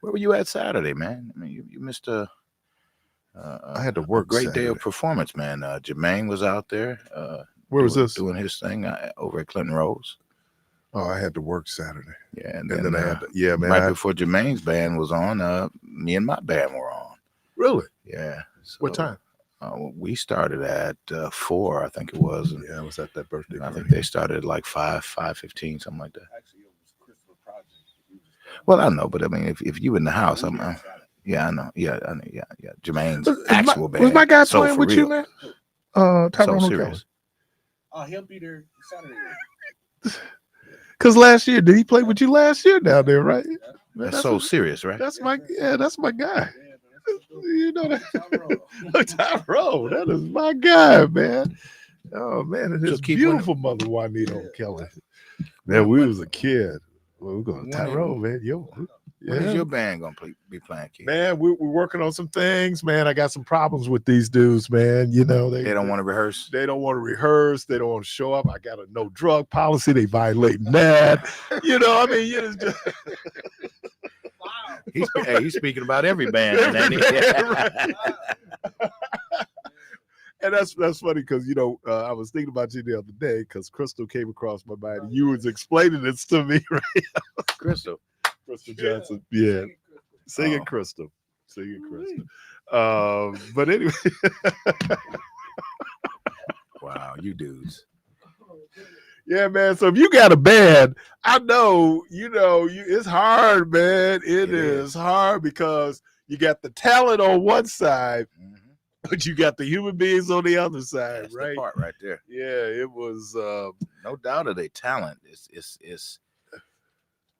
Where were you at Saturday, man? I mean, you missed a. I had to work. A great Saturday. day of performance, man. Jermaine was out there. Where was this? Doing his thing over at Clinton Rose. Oh, I had to work Saturday. Yeah, and then I had to, man. Right before Jermaine's band was on, me and my band were on. Really? Yeah. So, what time? We started at 4, I think it was. And yeah, I was at that birthday. I think they started at like 5:15, something like that. Actually, it was Christopher Project. Well, I know, but I mean, if you in the house, yeah, I know. Yeah, I know. Yeah. Jermaine's actual band. Was my guy So playing with real. you, man? Tyrone So O'Kelly. Oh, he'll be there Saturday. Because last year, did he play with you last year down there, right? Man, That's so serious, right? That's my guy. You know that Tyrone, that is my guy, man. Oh man, and his beautiful mother Juanita O'Kelly. Man, we was a kid. Well, we're going Tyrone, man. Yo, When is your band gonna be playing, Keith? Man, we're working on some things, man. I got some problems with these dudes, man. You know, they don't want to rehearse. They don't want to rehearse. They don't want to show up. I got a no drug policy. They violating that. You know, I mean, it's just. He's speaking about every band. And that's funny because I was thinking about you the other day because Crystal came across my mind. And you was explaining this to me, right? Crystal Johnson, yeah, singing Crystal. But anyway, wow, you dudes. Yeah, man. So if you got a band, I know, it's hard, man. It is hard because you got the talent on one side, but you got the human beings on the other side. That's right? The part right there. Yeah, it was. No doubt of their talent. It's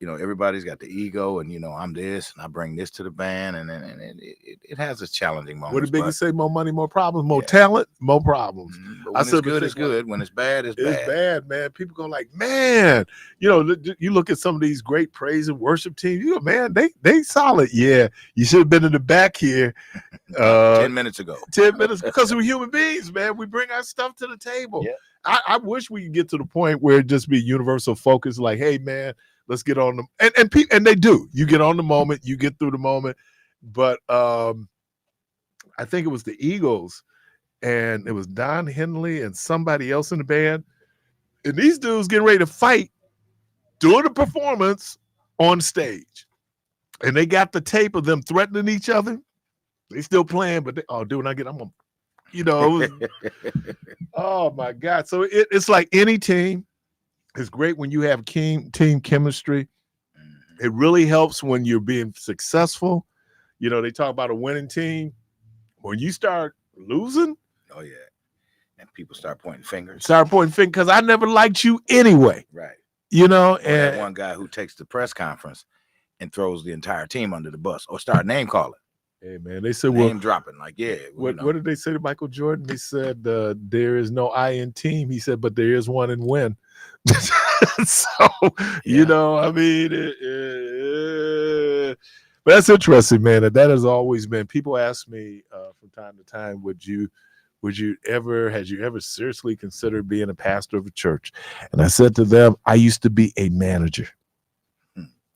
everybody's got the ego, and I'm this, and I bring this to the band, and it has its challenging moments. What did Biggie say? More money, more problems. More talent, more problems. But when it's good, it's good. When it's bad, it's bad. It's bad, man. People go like, man, you look at some of these great praise and worship teams. Man, they solid. Yeah, you should have been in the back here 10 minutes ago. 10 minutes because we're human beings, man. We bring our stuff to the table. Yeah. I wish we could get to the point where it just be universal focus. Like, hey, man. Let's get on them, and they do. You get on the moment, you get through the moment. But I think it was the Eagles, and it was Don Henley and somebody else in the band, and these dudes getting ready to fight during the performance on stage, and they got the tape of them threatening each other. They still playing, but dude, when I get, I'm gonna, it was, oh my God! So it's like any team. It's great when you have team chemistry. It really helps when you're being successful. They talk about a winning team. When you start losing, oh yeah, and people start pointing fingers. Because I never liked you anyway. Right. And that one guy who takes the press conference and throws the entire team under the bus or start name calling. Hey man, they said name dropping like What did they say to Michael Jordan? They said there is no I in team. He said, but there is one in win. So I mean, but that's interesting, man. That has always been. People ask me from time to time, had you ever seriously considered being a pastor of a church? And I said to them, I used to be a manager.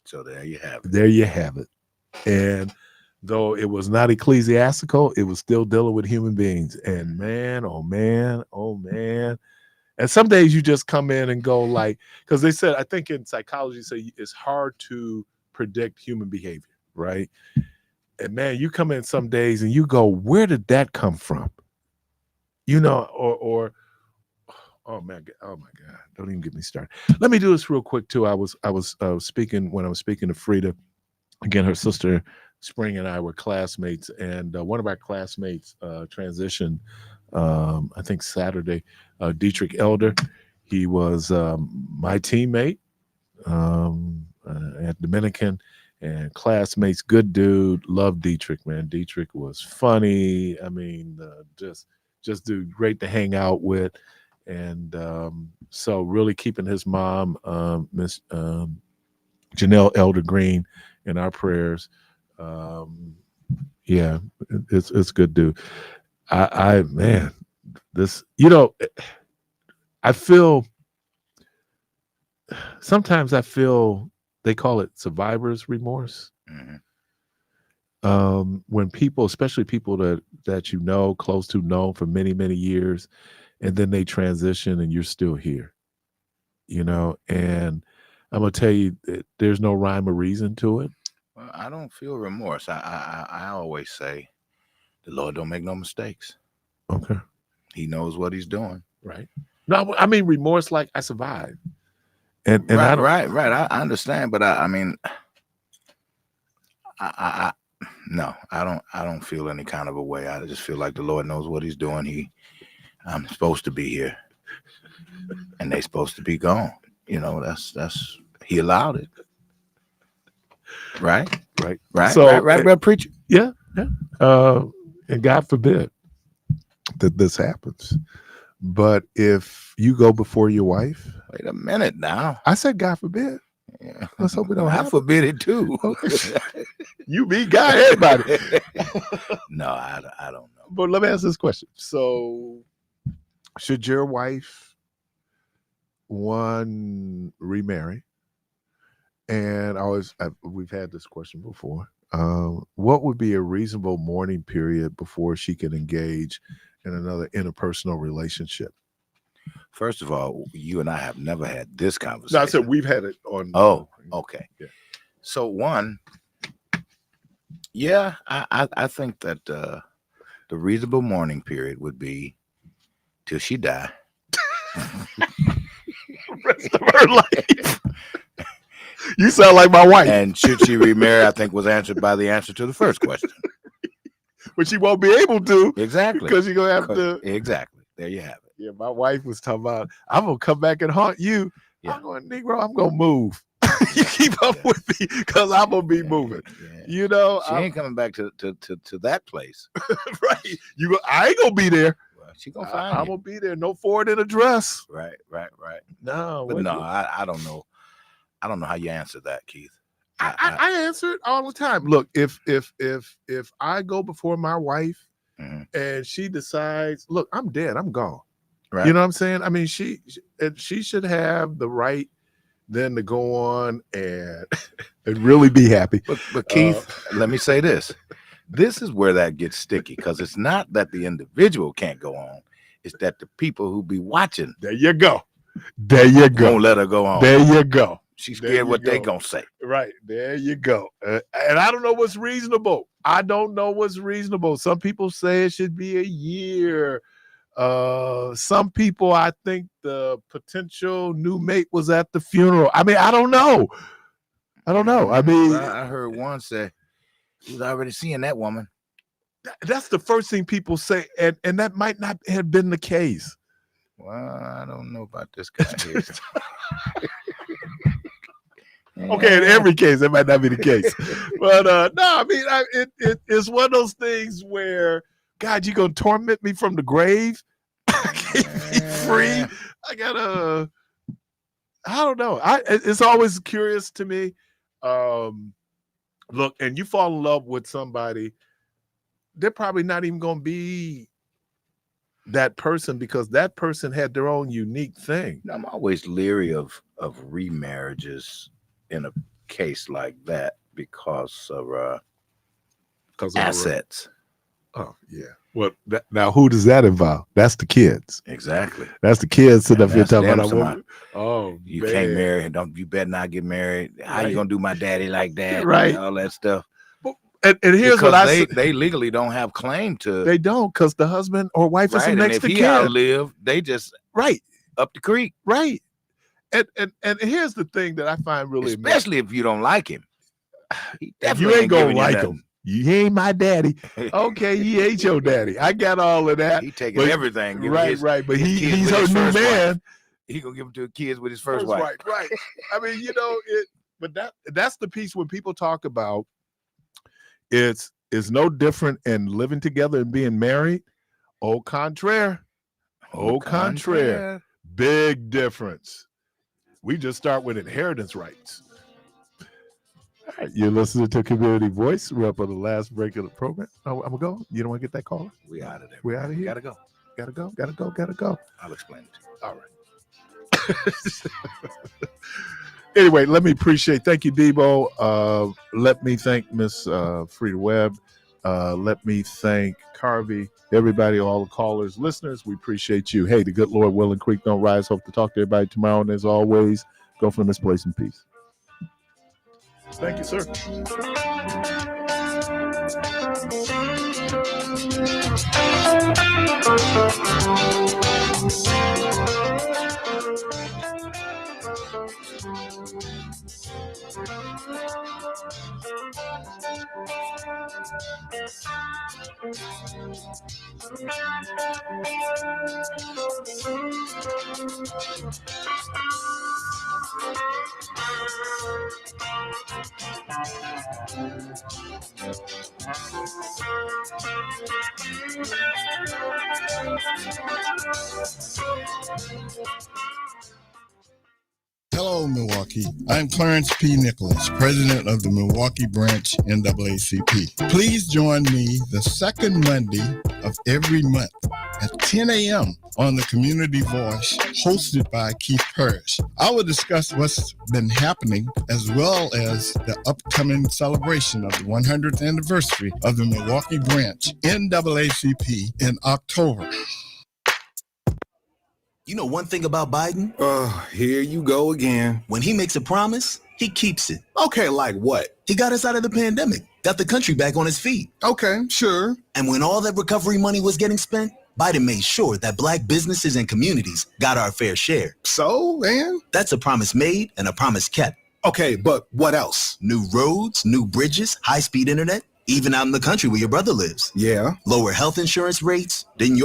So there you have it. There you have it. And though it was not ecclesiastical, it was still dealing with human beings. And man, oh man, oh man. And some days you just come in and go like, because they said, I think in psychology, say it's hard to predict human behavior, right? And man, you come in some days and you go, where did that come from? Or Oh man, oh my God! Don't even get me started. Let me do this real quick too. I was speaking when I was speaking to Frida. Again, her sister Spring and I were classmates, and one of our classmates transitioned. I think Saturday. Dietrich Elder. He was my teammate at Dominican, and classmates. Good dude. Loved Dietrich, man. Dietrich was funny. I mean, just dude, great to hang out with. And so really keeping his mom, Miss Janelle Elder Green, in our prayers. Yeah, it's good, dude. I man, this, I feel sometimes they call it survivor's remorse. When people, especially people that close to, know for many, many years, and then they transition and you're still here, and I'm gonna tell you that there's no rhyme or reason to it. Well, I don't feel remorse. I always say the Lord don't make no mistakes. Okay. He knows what he's doing. Right. No, I mean remorse like I survived. And right, I right. I understand, but I mean, no, I don't feel any kind of a way. I just feel like the Lord knows what he's doing. I'm supposed to be here, and they supposed to be gone. That's he allowed it. Right. So, right, preacher. Yeah. And God forbid that this happens. But if you go before your wife, wait a minute now. I said God forbid. Yeah. Let's hope we don't I forbid it too. You, me, God, everybody. No, I don't know. But let me ask this question. So should your wife remarry? And we've had this question before. What would be a reasonable mourning period before she can engage in another interpersonal relationship? First of all, you and I have never had this conversation. No, I said we've had it on. Oh, okay. Yeah. So one, yeah, I think that the reasonable mourning period would be till she die. Rest of her life. You sound like my wife. And should she remarry, I think was answered by the answer to the first question. But she won't be able to. Exactly. Because you're going to have to. Exactly. There you have it. Yeah, my wife was talking about, I'm going to come back and haunt you. Yeah. I'm going, Negro, I'm going to move. You keep up with me because I'm going to be moving. Yeah. She ain't coming back to that place. Right. I ain't going to be there. She gonna find I'm going to be there. No forward in a dress. Right. No. But no, I don't know. I don't know how you answer that, Keith. I answer it all the time. Look, if I go before my wife and she decides, look, I'm dead, I'm gone. Right. You know what I'm saying? I mean, she should have the right then to go on and really be happy. But Keith, let me say this. This is where that gets sticky because it's not that the individual can't go on. It's that the people who be watching. There you go. Won't let her go on. There you go. She's scared what they gonna say. Right. There you go. And I don't know what's reasonable. Some people say it should be a year. Some people, I think the potential new mate was at the funeral. I mean, I don't know. I mean, I heard one say he was already seeing that woman. That's the first thing people say, and that might not have been the case. Well, I don't know about this guy here. Okay, in every case, that might not be the case. But no, I mean, it's one of those things where, God, you gonna torment me from the grave? I can't be free. I don't know. It's always curious to me. Look, and you fall in love with somebody, they're probably not even gonna be that person because that person had their own unique thing. I'm always leery of remarriages in a case like that because of assets. Oh yeah. Well, now who does that involve? That's the kids. Exactly. That's the kids sitting up here talking about. You can't marry. You better not get married. How you gonna do my daddy like that? Right. All that stuff. And here's because what I say. They legally don't have claim to. They don't because the husband or wife is next to if he kin. outlive, they just right. up the creek. Right. And here's the thing that I find really amazing. Especially if you don't like him. He If you definitely ain't gonna giving you like nothing. him. You ain't my daddy. Okay, he ain't your daddy. I got all of that. He taking but- everything. giving Right, his- right. But his kids he's with her his new first man. wife. He gonna give them to the kids with his first wife. Right. I mean, you know, but that's the piece when people talk about it's no different in living together and being married. Au contraire. Au contraire. Big difference. We just start with inheritance rights. All right, you're listening to Community Voice. We're up on the last break of the program. I'm gonna go. You don't want to get that caller? We out of there. We out of here. Gotta go. Gotta go. I'll explain it to you. All right. Anyway, let me appreciate. Thank you, Debo. Let me thank Miss Frida Webb. Let me thank Carvey, everybody, all the callers, listeners. We appreciate you. Hey, the good Lord willing, creek don't rise. Hope to talk to everybody tomorrow. And as always, go from this place in peace. Thank you, sir. Hello, Milwaukee. I'm Clarence P. Nicholas, president of the Milwaukee branch NAACP. Please join me the second Monday of every month at 10 a.m. on the Community Voice, hosted by Keith Parris. I will discuss what's been happening as well as the upcoming celebration of the 100th anniversary of the Milwaukee branch NAACP in October. You know one thing about Biden? Oh, here you go again. When he makes a promise, he keeps it. Okay, like what? He got us out of the pandemic, got the country back on its feet. Okay, sure. And when all that recovery money was getting spent, Biden made sure that black businesses and communities got our fair share. So, man? That's a promise made and a promise kept. Okay, but what else? New roads, new bridges, high-speed internet, even out in the country where your brother lives. Yeah. Lower health insurance rates. Didn't you